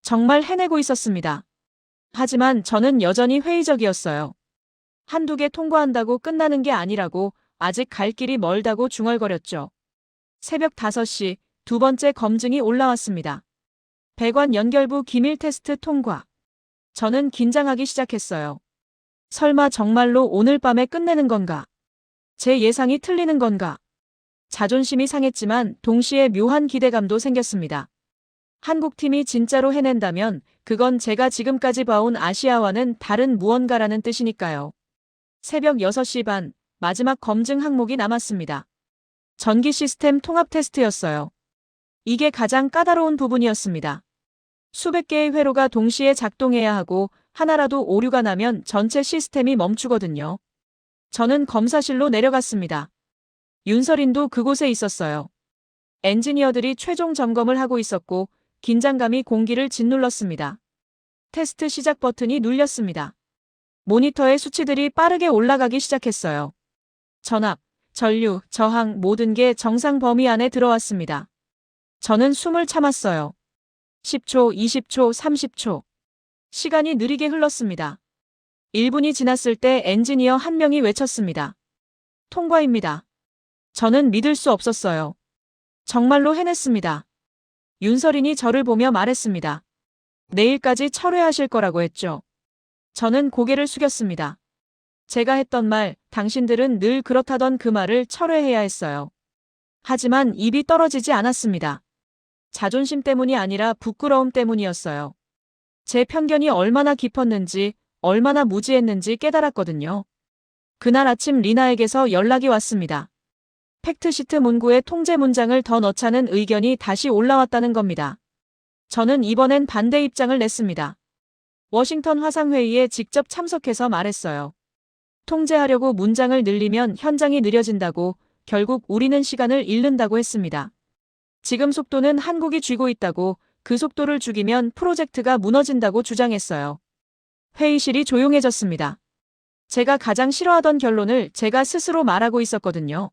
정말 해내고 있었습니다. 하지만 저는 여전히 회의적이었어요. 한두 개 통과한다고 끝나는 게 아니라고, 아직 갈 길이 멀다고 중얼거렸죠. 새벽 5시 두 번째 검증이 올라왔습니다. 배관 연결부 기밀 테스트 통과. 저는 긴장하기 시작했어요. 설마 정말로 오늘 밤에 끝내는 건가? 제 예상이 틀리는 건가? 자존심이 상했지만 동시에 묘한 기대감도 생겼습니다. 한국팀이 진짜로 해낸다면 그건 제가 지금까지 봐온 아시아와는 다른 무언가라는 뜻이니까요. 새벽 6시 반, 마지막 검증 항목이 남았습니다. 전기 시스템 통합 테스트였어요. 이게 가장 까다로운 부분이었습니다. 수백 개의 회로가 동시에 작동해야 하고 하나라도 오류가 나면 전체 시스템이 멈추거든요. 저는 검사실로 내려갔습니다. 윤설인도 그곳에 있었어요. 엔지니어들이 최종 점검을 하고 있었고 긴장감이 공기를 짓눌렀습니다. 테스트 시작 버튼이 눌렸습니다. 모니터의 수치들이 빠르게 올라가기 시작했어요. 전압, 전류, 저항 모든 게 정상 범위 안에 들어왔습니다. 저는 숨을 참았어요. 10초, 20초, 30초. 시간이 느리게 흘렀습니다. 1분이 지났을 때 엔지니어 한 명이 외쳤습니다. 통과입니다. 저는 믿을 수 없었어요. 정말로 해냈습니다. 윤설인이 저를 보며 말했습니다. 내일까지 철회하실 거라고 했죠. 저는 고개를 숙였습니다. 제가 했던 말, 당신들은 늘 그렇다던 그 말을 철회해야 했어요. 하지만 입이 떨어지지 않았습니다. 자존심 때문이 아니라 부끄러움 때문이었어요. 제 편견이 얼마나 깊었는지, 얼마나 무지했는지 깨달았거든요. 그날 아침 리나에게서 연락이 왔습니다. 팩트시트 문구에 통제 문장을 더 넣자는 의견이 다시 올라왔다는 겁니다. 저는 이번엔 반대 입장을 냈습니다. 워싱턴 화상회의에 직접 참석해서 말했어요. 통제하려고 문장을 늘리면 현장이 느려진다고, 결국 우리는 시간을 잃는다고 했습니다. 지금 속도는 한국이 쥐고 있다고, 그 속도를 죽이면 프로젝트가 무너진다고 주장했어요. 회의실이 조용해졌습니다. 제가 가장 싫어하던 결론을 제가 스스로 말하고 있었거든요.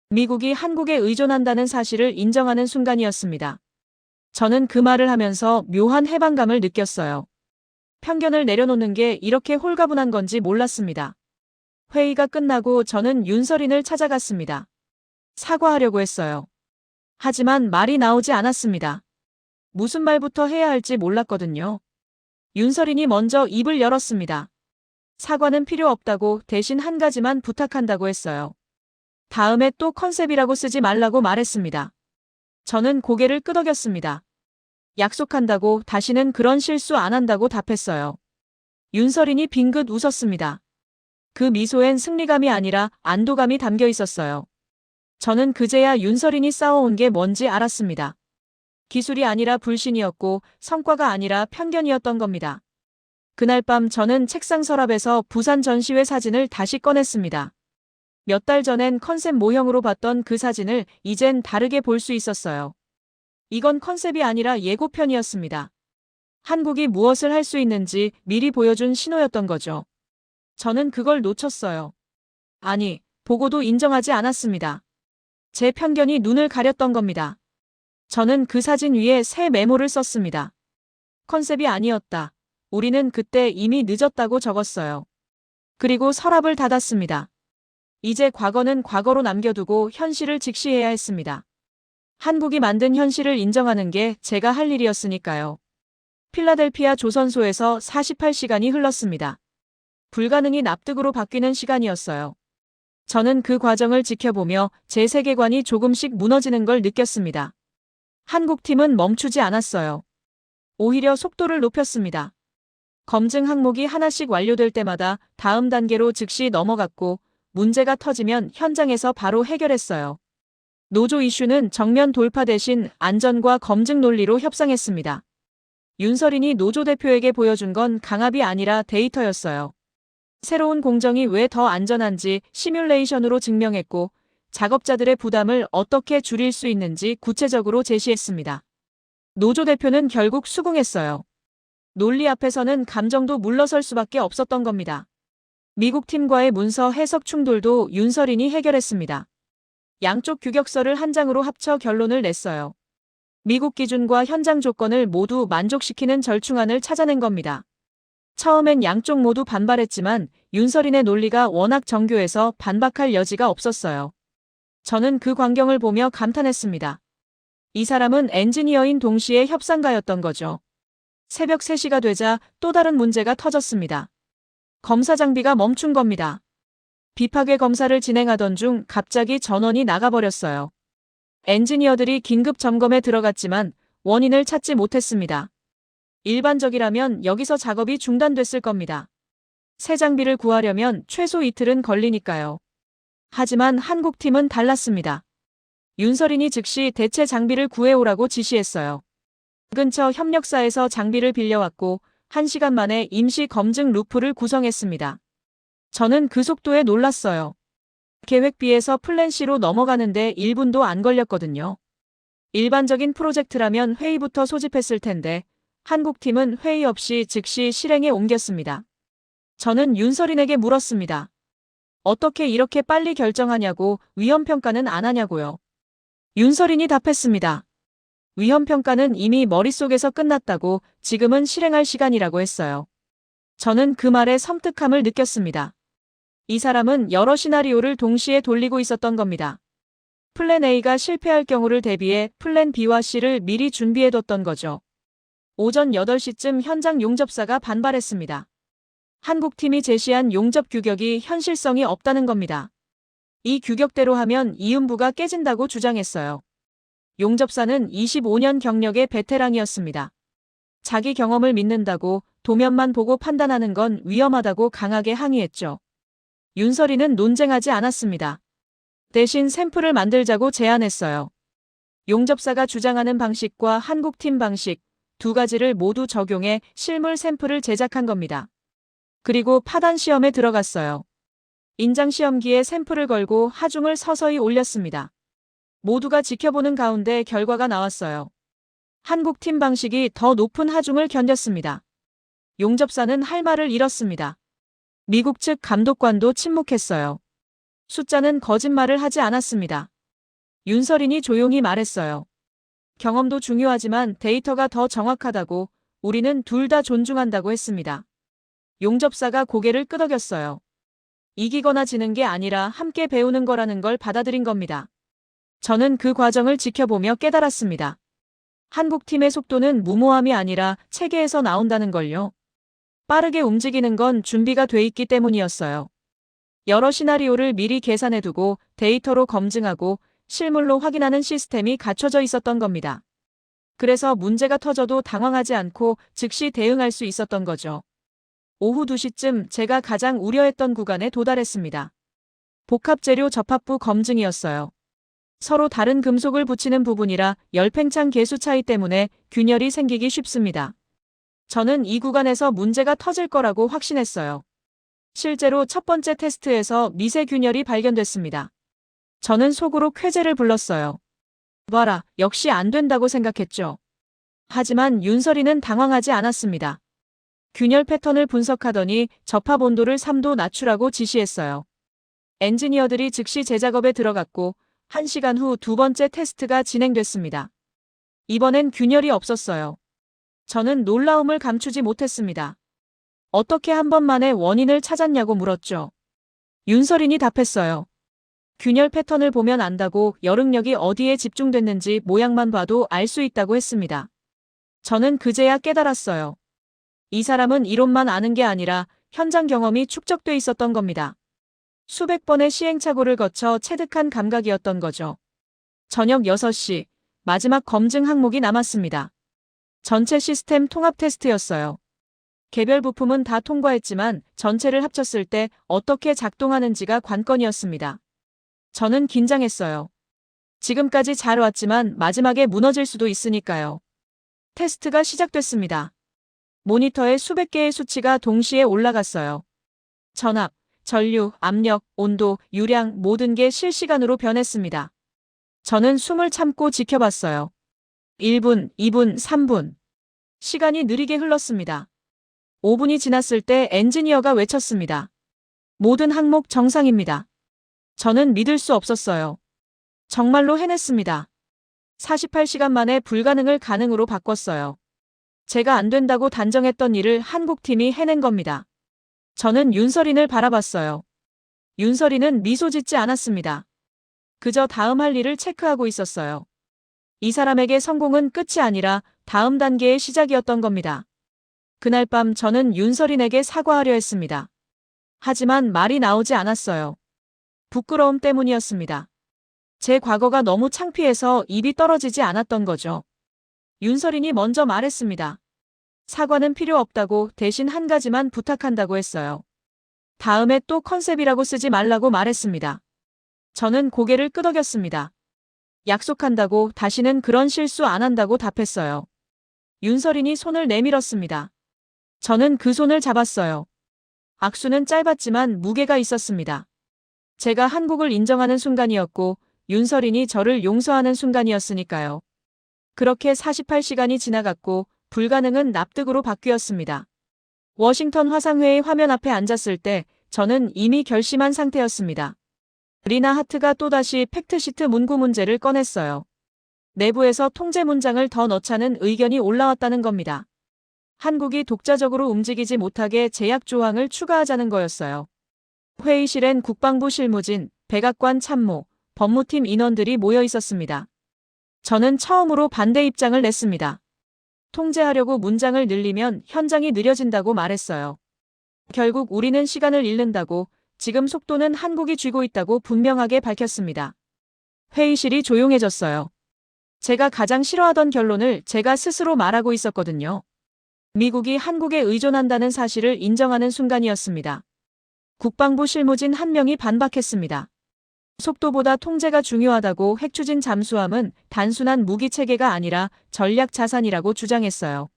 미국이 한국에 의존한다는 사실을 인정하는 순간이었습니다. 저는 그 말을 하면서 묘한 해방감을 느꼈어요. 편견을 내려놓는 게 이렇게 홀가분한 건지 몰랐습니다. 회의가 끝나고 저는 윤설인을 찾아갔습니다. 사과하려고 했어요. 하지만 말이 나오지 않았습니다. 무슨 말부터 해야 할지 몰랐거든요. 윤설인이 먼저 입을 열었습니다. 사과는 필요 없다고 대신 한 가지만 부탁한다고 했어요. 다음에 또 컨셉이라고 쓰지 말라고 말했습니다. 저는 고개를 끄덕였습니다. 약속한다고 다시는 그런 실수 안 한다고 답했어요. 윤설인이 빙긋 웃었습니다. 그 미소엔 승리감이 아니라 안도감이 담겨 있었어요. 저는 그제야 윤설인이 쌓아온 게 뭔지 알았습니다. 기술이 아니라 불신이었고 성과가 아니라 편견이었던 겁니다. 그날 밤 저는 책상 서랍에서 부산 전시회 사진을 다시 꺼냈습니다. 몇 달 전엔 컨셉 모형으로 봤던 그 사진을 이젠 다르게 볼 수 있었어요. 이건 컨셉이 아니라 예고편이었습니다. 한국이 무엇을 할 수 있는지 미리 보여준 신호였던 거죠. 저는 그걸 놓쳤어요. 아니, 보고도 인정하지 않았습니다. 제 편견이 눈을 가렸던 겁니다. 저는 그 사진 위에 새 메모를 썼습니다. 컨셉이 아니었다. 우리는 그때 이미 늦었다고 적었어요. 그리고 서랍을 닫았습니다. 이제 과거는 과거로 남겨두고 현실을 직시해야 했습니다. 한국이 만든 현실을 인정하는 게 제가 할 일이었으니까요. 필라델피아 조선소에서 48시간이 흘렀습니다. 불가능이 납득으로 바뀌는 시간이었어요. 저는 그 과정을 지켜보며 제 세계관이 조금씩 무너지는 걸 느꼈습니다. 한국팀은 멈추지 않았어요. 오히려 속도를 높였습니다. 검증 항목이 하나씩 완료될 때마다 다음 단계로 즉시 넘어갔고 문제가 터지면 현장에서 바로 해결했어요. 노조 이슈는 정면 돌파 대신 안전과 검증 논리로 협상했습니다. 윤설인이 노조 대표에게 보여준 건 강압이 아니라 데이터였어요. 새로운 공정이 왜 더 안전한지 시뮬레이션으로 증명했고 작업자들의 부담을 어떻게 줄일 수 있는지 구체적으로 제시했습니다. 노조 대표는 결국 수긍했어요. 논리 앞에서는 감정도 물러설 수밖에 없었던 겁니다. 미국 팀과의 문서 해석 충돌도 윤설인이 해결했습니다. 양쪽 규격서를 한 장으로 합쳐 결론을 냈어요. 미국 기준과 현장 조건을 모두 만족시키는 절충안을 찾아낸 겁니다. 처음엔 양쪽 모두 반발했지만 윤서린의 논리가 워낙 정교해서 반박할 여지가 없었어요. 저는 그 광경을 보며 감탄했습니다. 이 사람은 엔지니어인 동시에 협상가였던 거죠. 새벽 3시가 되자 또 다른 문제가 터졌습니다. 검사 장비가 멈춘 겁니다. 비파괴 검사를 진행하던 중 갑자기 전원이 나가버렸어요. 엔지니어들이 긴급 점검에 들어갔지만 원인을 찾지 못했습니다. 일반적이라면 여기서 작업이 중단됐을 겁니다. 새 장비를 구하려면 최소 이틀은 걸리니까요. 하지만 한국팀은 달랐습니다. 윤서린이 즉시 대체 장비를 구해오라고 지시했어요. 근처 협력사에서 장비를 빌려왔고 1시간 만에 임시 검증 루프를 구성했습니다. 저는 그 속도에 놀랐어요. 계획 B에서 플랜 C로 넘어가는데 1분도 안 걸렸거든요. 일반적인 프로젝트라면 회의부터 소집했을 텐데 한국팀은 회의 없이 즉시 실행에 옮겼습니다. 저는 윤서린에게 물었습니다. 어떻게 이렇게 빨리 결정하냐고, 위험평가는 안 하냐고요. 윤서린이 답했습니다. 위험평가는 이미 머릿속에서 끝났다고, 지금은 실행할 시간이라고 했어요. 저는 그 말에 섬뜩함을 느꼈습니다. 이 사람은 여러 시나리오를 동시에 돌리고 있었던 겁니다. 플랜 A가 실패할 경우를 대비해 플랜 B와 C를 미리 준비해뒀던 거죠. 오전 8시쯤 현장 용접사가 반발했습니다. 한국팀이 제시한 용접 규격이 현실성이 없다는 겁니다. 이 규격대로 하면 이음부가 깨진다고 주장했어요. 용접사는 25년 경력의 베테랑이었습니다. 자기 경험을 믿는다고 도면만 보고 판단하는 건 위험하다고 강하게 항의했죠. 윤서린은 논쟁하지 않았습니다. 대신 샘플을 만들자고 제안했어요. 용접사가 주장하는 방식과 한국팀 방식 두 가지를 모두 적용해 실물 샘플을 제작한 겁니다. 그리고 파단 시험에 들어갔어요. 인장 시험기에 샘플을 걸고 하중을 서서히 올렸습니다. 모두가 지켜보는 가운데 결과가 나왔어요. 한국팀 방식이 더 높은 하중을 견뎠습니다. 용접사는 할 말을 잃었습니다. 미국 측 감독관도 침묵했어요. 숫자는 거짓말을 하지 않았습니다. 윤서린이 조용히 말했어요. 경험도 중요하지만 데이터가 더 정확하다고, 우리는 둘 다 존중한다고 했습니다. 용접사가 고개를 끄덕였어요. 이기거나 지는 게 아니라 함께 배우는 거라는 걸 받아들인 겁니다. 저는 그 과정을 지켜보며 깨달았습니다. 한국팀의 속도는 무모함이 아니라 체계에서 나온다는 걸요. 빠르게 움직이는 건 준비가 돼 있기 때문이었어요. 여러 시나리오를 미리 계산해두고 데이터로 검증하고 실물로 확인하는 시스템이 갖춰져 있었던 겁니다. 그래서 문제가 터져도 당황하지 않고 즉시 대응할 수 있었던 거죠. 오후 2시쯤 제가 가장 우려했던 구간에 도달했습니다. 복합재료 접합부 검증이었어요. 서로 다른 금속을 붙이는 부분이라 열팽창 계수 차이 때문에 균열이 생기기 쉽습니다. 저는 이 구간에서 문제가 터질 거라고 확신했어요. 실제로 첫 번째 테스트에서 미세 균열이 발견됐습니다. 저는 속으로 쾌재를 불렀어요. 봐라, 역시 안 된다고 생각했죠. 하지만 윤서린은 당황하지 않았습니다. 균열 패턴을 분석하더니 접합 온도를 3도 낮추라고 지시했어요. 엔지니어들이 즉시 재작업에 들어갔고 1시간 후 두 번째 테스트가 진행됐습니다. 이번엔 균열이 없었어요. 저는 놀라움을 감추지 못했습니다. 어떻게 한 번만에 원인을 찾았냐고 물었죠. 윤서린이 답했어요. 균열 패턴을 보면 안다고, 열응력이 어디에 집중됐는지 모양만 봐도 알 수 있다고 했습니다. 저는 그제야 깨달았어요. 이 사람은 이론만 아는 게 아니라 현장 경험이 축적돼 있었던 겁니다. 수백 번의 시행착오를 거쳐 체득한 감각이었던 거죠. 저녁 6시, 마지막 검증 항목이 남았습니다. 전체 시스템 통합 테스트였어요. 개별 부품은 다 통과했지만 전체를 합쳤을 때 어떻게 작동하는지가 관건이었습니다. 저는 긴장했어요. 지금까지 잘 왔지만 마지막에 무너질 수도 있으니까요. 테스트가 시작됐습니다. 모니터에 수백 개의 수치가 동시에 올라갔어요. 전압, 전류, 압력, 온도, 유량 모든 게 실시간으로 변했습니다. 저는 숨을 참고 지켜봤어요. 1분, 2분, 3분. 시간이 느리게 흘렀습니다. 5분이 지났을 때 엔지니어가 외쳤습니다. 모든 항목 정상입니다. 저는 믿을 수 없었어요. 정말로 해냈습니다. 48시간 만에 불가능을 가능으로 바꿨어요. 제가 안 된다고 단정했던 일을 한국팀이 해낸 겁니다. 저는 윤서린을 바라봤어요. 윤서린은 미소 짓지 않았습니다. 그저 다음 할 일을 체크하고 있었어요. 이 사람에게 성공은 끝이 아니라 다음 단계의 시작이었던 겁니다. 그날 밤 저는 윤서린에게 사과하려 했습니다. 하지만 말이 나오지 않았어요. 부끄러움 때문이었습니다. 제 과거가 너무 창피해서 입이 떨어지지 않았던 거죠. 윤서린이 먼저 말했습니다. 사과는 필요 없다고 대신 한 가지만 부탁한다고 했어요. 다음에 또 컨셉이라고 쓰지 말라고 말했습니다. 저는 고개를 끄덕였습니다. 약속한다고 다시는 그런 실수 안 한다고 답했어요. 윤서린이 손을 내밀었습니다. 저는 그 손을 잡았어요. 악수는 짧았지만 무게가 있었습니다. 제가 한국을 인정하는 순간이었고 윤서린이 저를 용서하는 순간이었으니까요. 그렇게 48시간이 지나갔고 불가능은 납득으로 바뀌었습니다. 워싱턴 화상회의 화면 앞에 앉았을 때 저는 이미 결심한 상태였습니다. 리나 하트가 또다시 팩트시트 문구 문제를 꺼냈어요. 내부에서 통제 문장을 더 넣자는 의견이 올라왔다는 겁니다. 한국이 독자적으로 움직이지 못하게 제약 조항을 추가하자는 거였어요. 회의실엔 국방부 실무진, 백악관 참모, 법무팀 인원들이 모여 있었습니다. 저는 처음으로 반대 입장을 냈습니다. 통제하려고 문장을 늘리면 현장이 느려진다고 말했어요. 결국 우리는 시간을 잃는다고, 지금 속도는 한국이 쥐고 있다고 분명하게 밝혔습니다. 회의실이 조용해졌어요. 제가 가장 싫어하던 결론을 제가 스스로 말하고 있었거든요. 미국이 한국에 의존한다는 사실을 인정하는 순간이었습니다. 국방부 실무진 한 명이 반박했습니다. 속도보다 통제가 중요하다고 핵추진 잠수함은 단순한 무기 체계가 아니라 전략 자산이라고 주장했어요.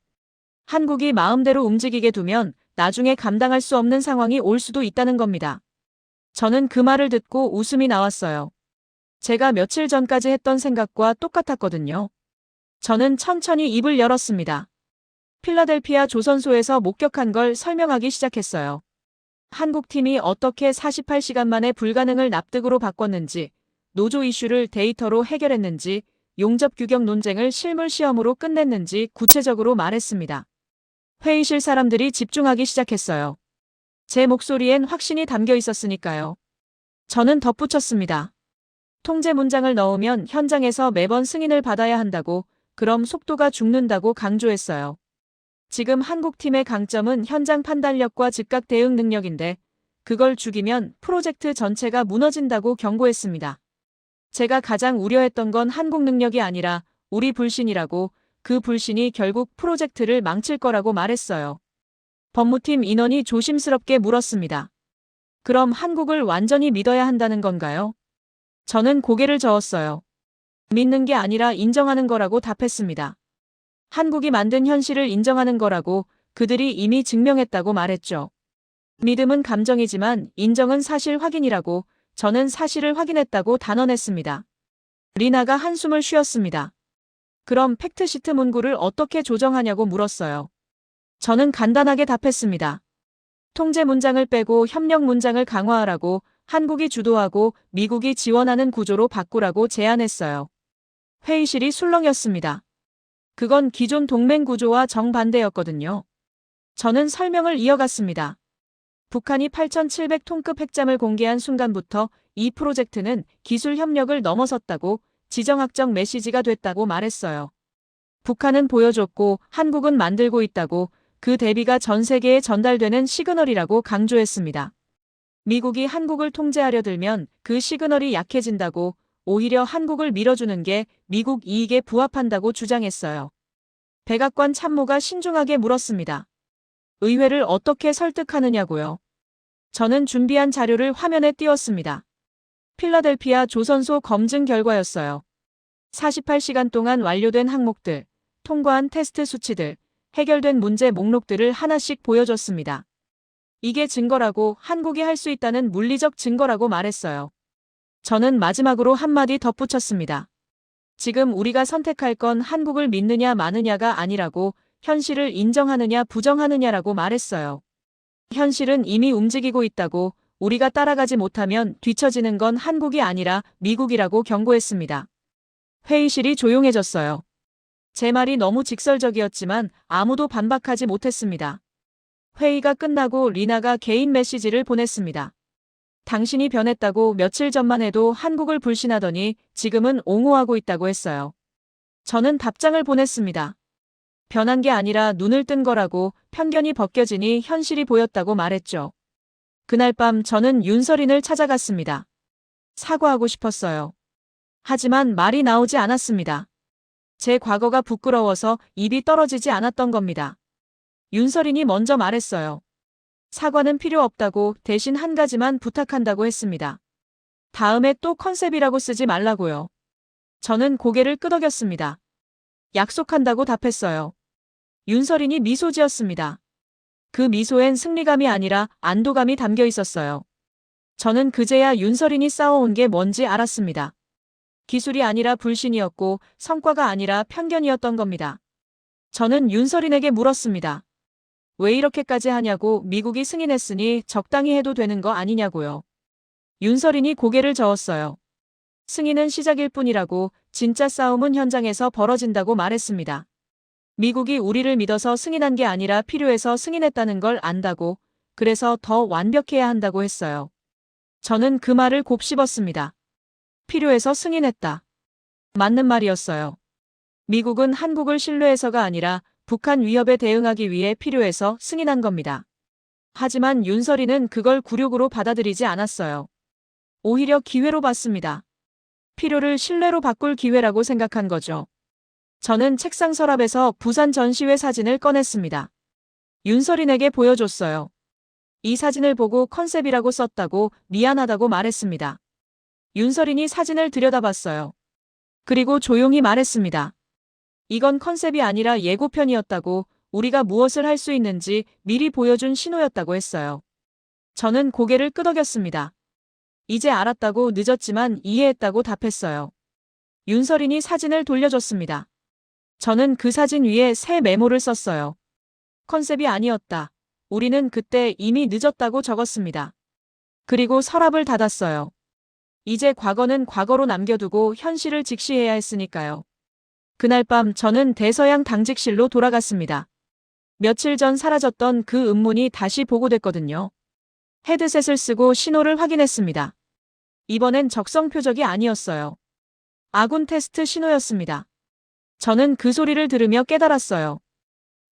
한국이 마음대로 움직이게 두면 나중에 감당할 수 없는 상황이 올 수도 있다는 겁니다. 저는 그 말을 듣고 웃음이 나왔어요. 제가 며칠 전까지 했던 생각과 똑같았거든요. 저는 천천히 입을 열었습니다. 필라델피아 조선소에서 목격한 걸 설명하기 시작했어요. 한국팀이 어떻게 48시간 만에 불가능을 납득으로 바꿨는지, 노조 이슈를 데이터로 해결했는지, 용접 규격 논쟁을 실물 시험으로 끝냈는지 구체적으로 말했습니다. 회의실 사람들이 집중하기 시작했어요. 제 목소리엔 확신이 담겨 있었으니까요. 저는 덧붙였습니다. 통제 문장을 넣으면 현장에서 매번 승인을 받아야 한다고, 그럼 속도가 죽는다고 강조했어요. 지금 한국팀의 강점은 현장 판단력과 즉각 대응 능력인데 그걸 죽이면 프로젝트 전체가 무너진다고 경고했습니다. 제가 가장 우려했던 건 한국 능력이 아니라 우리 불신이라고, 그 불신이 결국 프로젝트를 망칠 거라고 말했어요. 법무팀 인원이 조심스럽게 물었습니다. 그럼 한국을 완전히 믿어야 한다는 건가요? 저는 고개를 저었어요. 믿는 게 아니라 인정하는 거라고 답했습니다. 한국이 만든 현실을 인정하는 거라고, 그들이 이미 증명했다고 말했죠. 믿음은 감정이지만 인정은 사실 확인이라고, 저는 사실을 확인했다고 단언했습니다. 리나가 한숨을 쉬었습니다. 그럼 팩트시트 문구를 어떻게 조정하냐고 물었어요. 저는 간단하게 답했습니다. 통제 문장을 빼고 협력 문장을 강화하라고, 한국이 주도하고 미국이 지원하는 구조로 바꾸라고 제안했어요. 회의실이 술렁였습니다. 그건 기존 동맹 구조와 정반대였거든요. 저는 설명을 이어갔습니다. 북한이 8,700톤급 핵잠을 공개한 순간부터 이 프로젝트는 기술 협력을 넘어섰다고, 지정학적 메시지가 됐다고 말했어요. 북한은 보여줬고 한국은 만들고 있다고, 그 대비가 전 세계에 전달되는 시그널이라고 강조했습니다. 미국이 한국을 통제하려 들면 그 시그널이 약해진다고, 오히려 한국을 밀어주는 게 미국 이익에 부합한다고 주장했어요. 백악관 참모가 신중하게 물었습니다. 의회를 어떻게 설득하느냐고요? 저는 준비한 자료를 화면에 띄웠습니다. 필라델피아 조선소 검증 결과였어요. 48시간 동안 완료된 항목들, 통과한 테스트 수치들, 해결된 문제 목록들을 하나씩 보여줬습니다. 이게 증거라고, 한국이 할 수 있다는 물리적 증거라고 말했어요. 저는 마지막으로 한마디 덧붙였습니다. 지금 우리가 선택할 건 한국을 믿느냐 마느냐가 아니라고, 현실을 인정하느냐 부정하느냐라고 말했어요. 현실은 이미 움직이고 있다고, 우리가 따라가지 못하면 뒤처지는 건 한국이 아니라 미국이라고 경고했습니다. 회의실이 조용해졌어요. 제 말이 너무 직설적이었지만 아무도 반박하지 못했습니다. 회의가 끝나고 리나가 개인 메시지를 보냈습니다. 당신이 변했다고 며칠 전만 해도 한국을 불신하더니 지금은 옹호하고 있다고 했어요. 저는 답장을 보냈습니다. 변한 게 아니라 눈을 뜬 거라고, 편견이 벗겨지니 현실이 보였다고 말했죠. 그날 밤 저는 윤서린을 찾아갔습니다. 사과하고 싶었어요. 하지만 말이 나오지 않았습니다. 제 과거가 부끄러워서 입이 떨어지지 않았던 겁니다. 윤서린이 먼저 말했어요. 사과는 필요 없다고, 대신 한 가지만 부탁한다고 했습니다. 다음에 또 컨셉이라고 쓰지 말라고요. 저는 고개를 끄덕였습니다. 약속한다고 답했어요. 윤서린이 미소 지었습니다. 그 미소엔 승리감이 아니라 안도감이 담겨 있었어요. 저는 그제야 윤서린이 쌓아온 게 뭔지 알았습니다. 기술이 아니라 불신이었고 성과가 아니라 편견이었던 겁니다. 저는 윤서린에게 물었습니다. 왜 이렇게까지 하냐고, 미국이 승인했으니 적당히 해도 되는 거 아니냐고요. 윤서린이 고개를 저었어요. 승인은 시작일 뿐이라고, 진짜 싸움은 현장에서 벌어진다고 말했습니다. 미국이 우리를 믿어서 승인한 게 아니라 필요해서 승인했다는 걸 안다고, 그래서 더 완벽해야 한다고 했어요. 저는 그 말을 곱씹었습니다. 필요해서 승인했다. 맞는 말이었어요. 미국은 한국을 신뢰해서가 아니라 북한 위협에 대응하기 위해 필요해서 승인한 겁니다. 하지만 윤서린은 그걸 굴욕으로 받아들이지 않았어요. 오히려 기회로 봤습니다. 필요를 신뢰로 바꿀 기회라고 생각한 거죠. 저는 책상 서랍에서 부산 전시회 사진을 꺼냈습니다. 윤서린에게 보여줬어요. 이 사진을 보고 컨셉이라고 썼다고, 미안하다고 말했습니다. 윤서린이 사진을 들여다봤어요. 그리고 조용히 말했습니다. 이건 컨셉이 아니라 예고편이었다고, 우리가 무엇을 할 수 있는지 미리 보여준 신호였다고 했어요. 저는 고개를 끄덕였습니다. 이제 알았다고, 늦었지만 이해했다고 답했어요. 윤서린이 사진을 돌려줬습니다. 저는 그 사진 위에 새 메모를 썼어요. 컨셉이 아니었다. 우리는 그때 이미 늦었다고 적었습니다. 그리고 서랍을 닫았어요. 이제 과거는 과거로 남겨두고 현실을 직시해야 했으니까요. 그날 밤 저는 대서양 당직실로 돌아갔습니다. 며칠 전 사라졌던 그 음문이 다시 보고됐거든요. 헤드셋을 쓰고 신호를 확인했습니다. 이번엔 적성 표적이 아니었어요. 아군 테스트 신호였습니다. 저는 그 소리를 들으며 깨달았어요.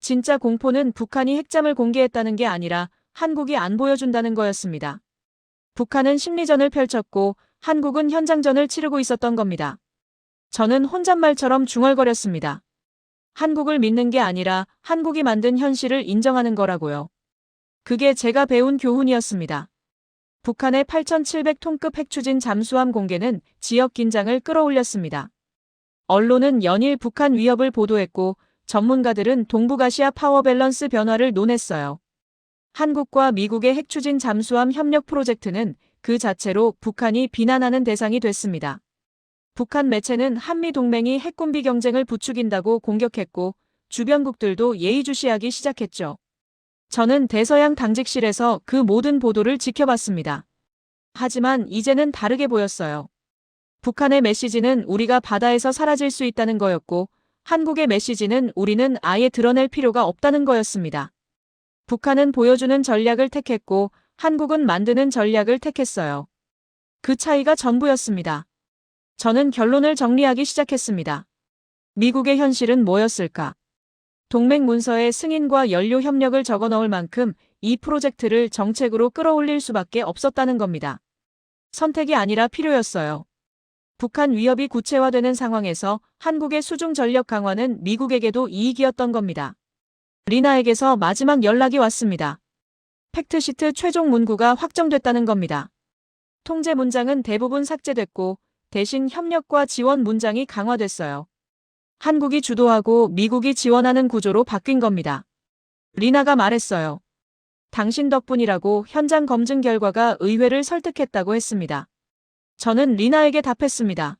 진짜 공포는 북한이 핵잠을 공개했다는 게 아니라 한국이 안 보여준다는 거였습니다. 북한은 심리전을 펼쳤고 한국은 현장전을 치르고 있었던 겁니다. 저는 혼잣말처럼 중얼거렸습니다. 한국을 믿는 게 아니라 한국이 만든 현실을 인정하는 거라고요. 그게 제가 배운 교훈이었습니다. 북한의 8,700톤급 핵추진 잠수함 공개는 지역 긴장을 끌어올렸습니다. 언론은 연일 북한 위협을 보도했고 전문가들은 동북아시아 파워 밸런스 변화를 논했어요. 한국과 미국의 핵추진 잠수함 협력 프로젝트는 그 자체로 북한이 비난하는 대상이 됐습니다. 북한 매체는 한미동맹이 핵군비 경쟁을 부추긴다고 공격했고 주변국들도 예의주시하기 시작했죠. 저는 대서양 당직실에서 그 모든 보도를 지켜봤습니다. 하지만 이제는 다르게 보였어요. 북한의 메시지는 우리가 바다에서 사라질 수 있다는 거였고 한국의 메시지는 우리는 아예 드러낼 필요가 없다는 거였습니다. 북한은 보여주는 전략을 택했고 한국은 만드는 전략을 택했어요. 그 차이가 전부였습니다. 저는 결론을 정리하기 시작했습니다. 미국의 현실은 뭐였을까? 동맹 문서에 승인과 연료 협력을 적어 넣을 만큼 이 프로젝트를 정책으로 끌어올릴 수밖에 없었다는 겁니다. 선택이 아니라 필요였어요. 북한 위협이 구체화되는 상황에서 한국의 수중 전력 강화는 미국에게도 이익이었던 겁니다. 리나에게서 마지막 연락이 왔습니다. 팩트시트 최종 문구가 확정됐다는 겁니다. 통제 문장은 대부분 삭제됐고 대신 협력과 지원 문장이 강화됐어요. 한국이 주도하고 미국이 지원하는 구조로 바뀐 겁니다. 리나가 말했어요. 당신 덕분이라고. 현장 검증 결과가 의회를 설득했다고 했습니다. 저는 리나에게 답했습니다.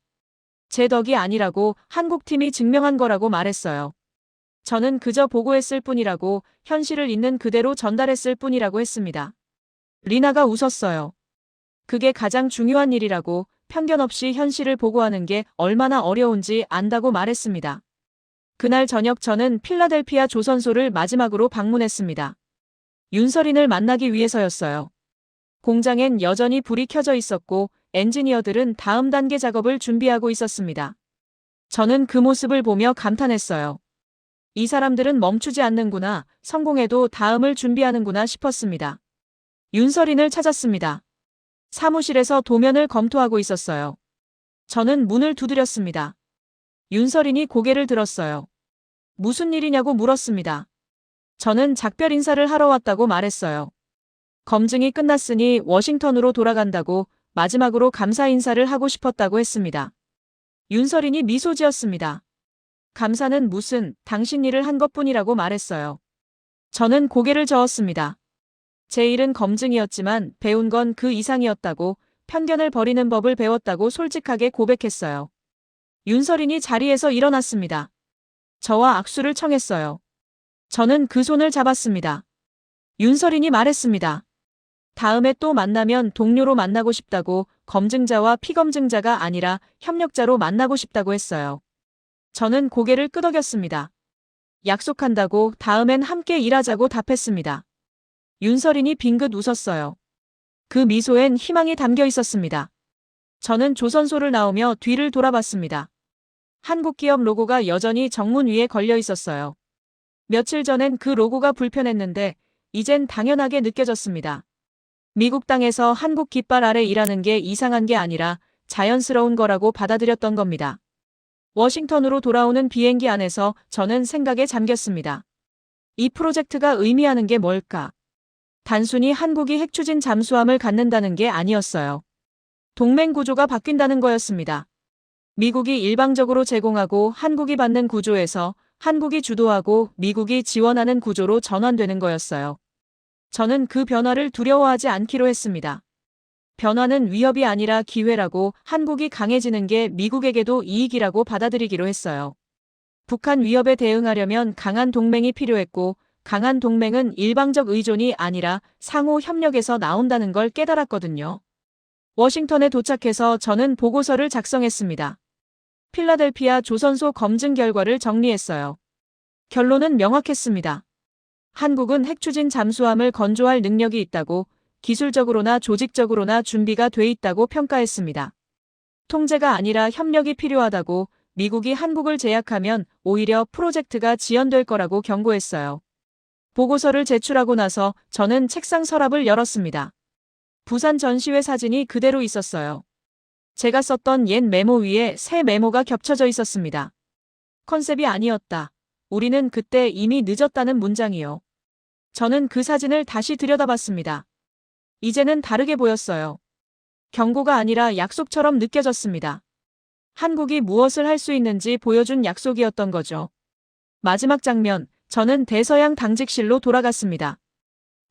제 덕이 아니라고, 한국팀이 증명한 거라고 말했어요. 저는 그저 보고했을 뿐이라고, 현실을 있는 그대로 전달했을 뿐이라고 했습니다. 리나가 웃었어요. 그게 가장 중요한 일이라고, 편견 없이 현실을 보고하는 게 얼마나 어려운지 안다고 말했습니다. 그날 저녁 저는 필라델피아 조선소를 마지막으로 방문했습니다. 윤서린을 만나기 위해서였어요. 공장엔 여전히 불이 켜져 있었고 엔지니어들은 다음 단계 작업을 준비하고 있었습니다. 저는 그 모습을 보며 감탄했어요. 이 사람들은 멈추지 않는구나, 성공해도 다음을 준비하는구나 싶었습니다. 윤서린을 찾았습니다. 사무실에서 도면을 검토하고 있었어요. 저는 문을 두드렸습니다. 윤서린이 고개를 들었어요. 무슨 일이냐고 물었습니다. 저는 작별 인사를 하러 왔다고 말했어요. 검증이 끝났으니 워싱턴으로 돌아간다고 마지막으로 감사 인사를 하고 싶었다고 했습니다. 윤서린이 미소 지었습니다. 감사는 무슨, 당신 일을 한 것뿐이라고 말했어요. 저는 고개를 저었습니다. 제 일은 검증이었지만 배운 건 그 이상이었다고, 편견을 버리는 법을 배웠다고 솔직하게 고백했어요. 윤서린이 자리에서 일어났습니다. 저와 악수를 청했어요. 저는 그 손을 잡았습니다. 윤서린이 말했습니다. 다음에 또 만나면 동료로 만나고 싶다고, 검증자와 피검증자가 아니라 협력자로 만나고 싶다고 했어요. 저는 고개를 끄덕였습니다. 약속한다고, 다음엔 함께 일하자고 답했습니다. 윤서린이 빙긋 웃었어요. 그 미소엔 희망이 담겨 있었습니다. 저는 조선소를 나오며 뒤를 돌아봤습니다. 한국 기업 로고가 여전히 정문 위에 걸려 있었어요. 며칠 전엔 그 로고가 불편했는데 이젠 당연하게 느껴졌습니다. 미국 땅에서 한국 깃발 아래 일하는 게 이상한 게 아니라 자연스러운 거라고 받아들였던 겁니다. 워싱턴으로 돌아오는 비행기 안에서 저는 생각에 잠겼습니다. 이 프로젝트가 의미하는 게 뭘까? 단순히 한국이 핵추진 잠수함을 갖는다는 게 아니었어요. 동맹 구조가 바뀐다는 거였습니다. 미국이 일방적으로 제공하고 한국이 받는 구조에서 한국이 주도하고 미국이 지원하는 구조로 전환되는 거였어요. 저는 그 변화를 두려워하지 않기로 했습니다. 변화는 위협이 아니라 기회라고, 한국이 강해지는 게 미국에게도 이익이라고 받아들이기로 했어요. 북한 위협에 대응하려면 강한 동맹이 필요했고, 강한 동맹은 일방적 의존이 아니라 상호 협력에서 나온다는 걸 깨달았거든요. 워싱턴에 도착해서 저는 보고서를 작성했습니다. 필라델피아 조선소 검증 결과를 정리했어요. 결론은 명확했습니다. 한국은 핵추진 잠수함을 건조할 능력이 있다고, 기술적으로나 조직적으로나 준비가 돼 있다고 평가했습니다. 통제가 아니라 협력이 필요하다고, 미국이 한국을 제약하면 오히려 프로젝트가 지연될 거라고 경고했어요. 보고서를 제출하고 나서 저는 책상 서랍을 열었습니다. 부산 전시회 사진이 그대로 있었어요. 제가 썼던 옛 메모 위에 새 메모가 겹쳐져 있었습니다. 컨셉이 아니었다. 우리는 그때 이미 늦었다는 문장이요. 저는 그 사진을 다시 들여다봤습니다. 이제는 다르게 보였어요. 경고가 아니라 약속처럼 느껴졌습니다. 한국이 무엇을 할 수 있는지 보여준 약속이었던 거죠. 마지막 장면, 저는 대서양 당직실로 돌아갔습니다.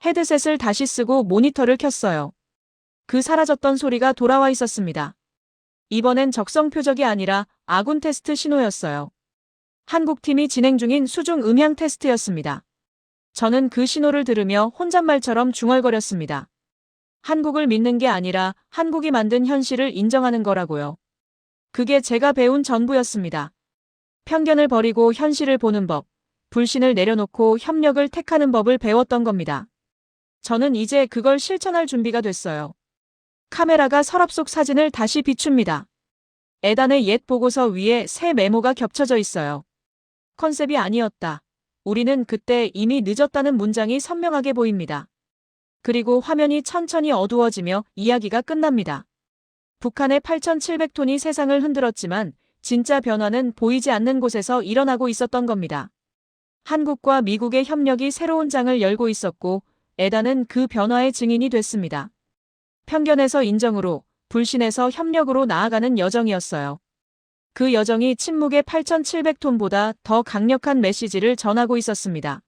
헤드셋을 다시 쓰고 모니터를 켰어요. 그 사라졌던 소리가 돌아와 있었습니다. 이번엔 적성 표적이 아니라 아군 테스트 신호였어요. 한국팀이 진행 중인 수중 음향 테스트였습니다. 저는 그 신호를 들으며 혼잣말처럼 중얼거렸습니다. 한국을 믿는 게 아니라 한국이 만든 현실을 인정하는 거라고요. 그게 제가 배운 전부였습니다. 편견을 버리고 현실을 보는 법, 불신을 내려놓고 협력을 택하는 법을 배웠던 겁니다. 저는 이제 그걸 실천할 준비가 됐어요. 카메라가 서랍 속 사진을 다시 비춥니다. 에단의 옛 보고서 위에 새 메모가 겹쳐져 있어요. 컨셉이 아니었다. 우리는 그때 이미 늦었다는 문장이 선명하게 보입니다. 그리고 화면이 천천히 어두워지며 이야기가 끝납니다. 북한의 8,700톤이 세상을 흔들었지만 진짜 변화는 보이지 않는 곳에서 일어나고 있었던 겁니다. 한국과 미국의 협력이 새로운 장을 열고 있었고 에단은 그 변화의 증인이 됐습니다. 편견에서 인정으로, 불신에서 협력으로 나아가는 여정이었어요. 그 여정이 침묵의 8,700톤보다 더 강력한 메시지를 전하고 있었습니다.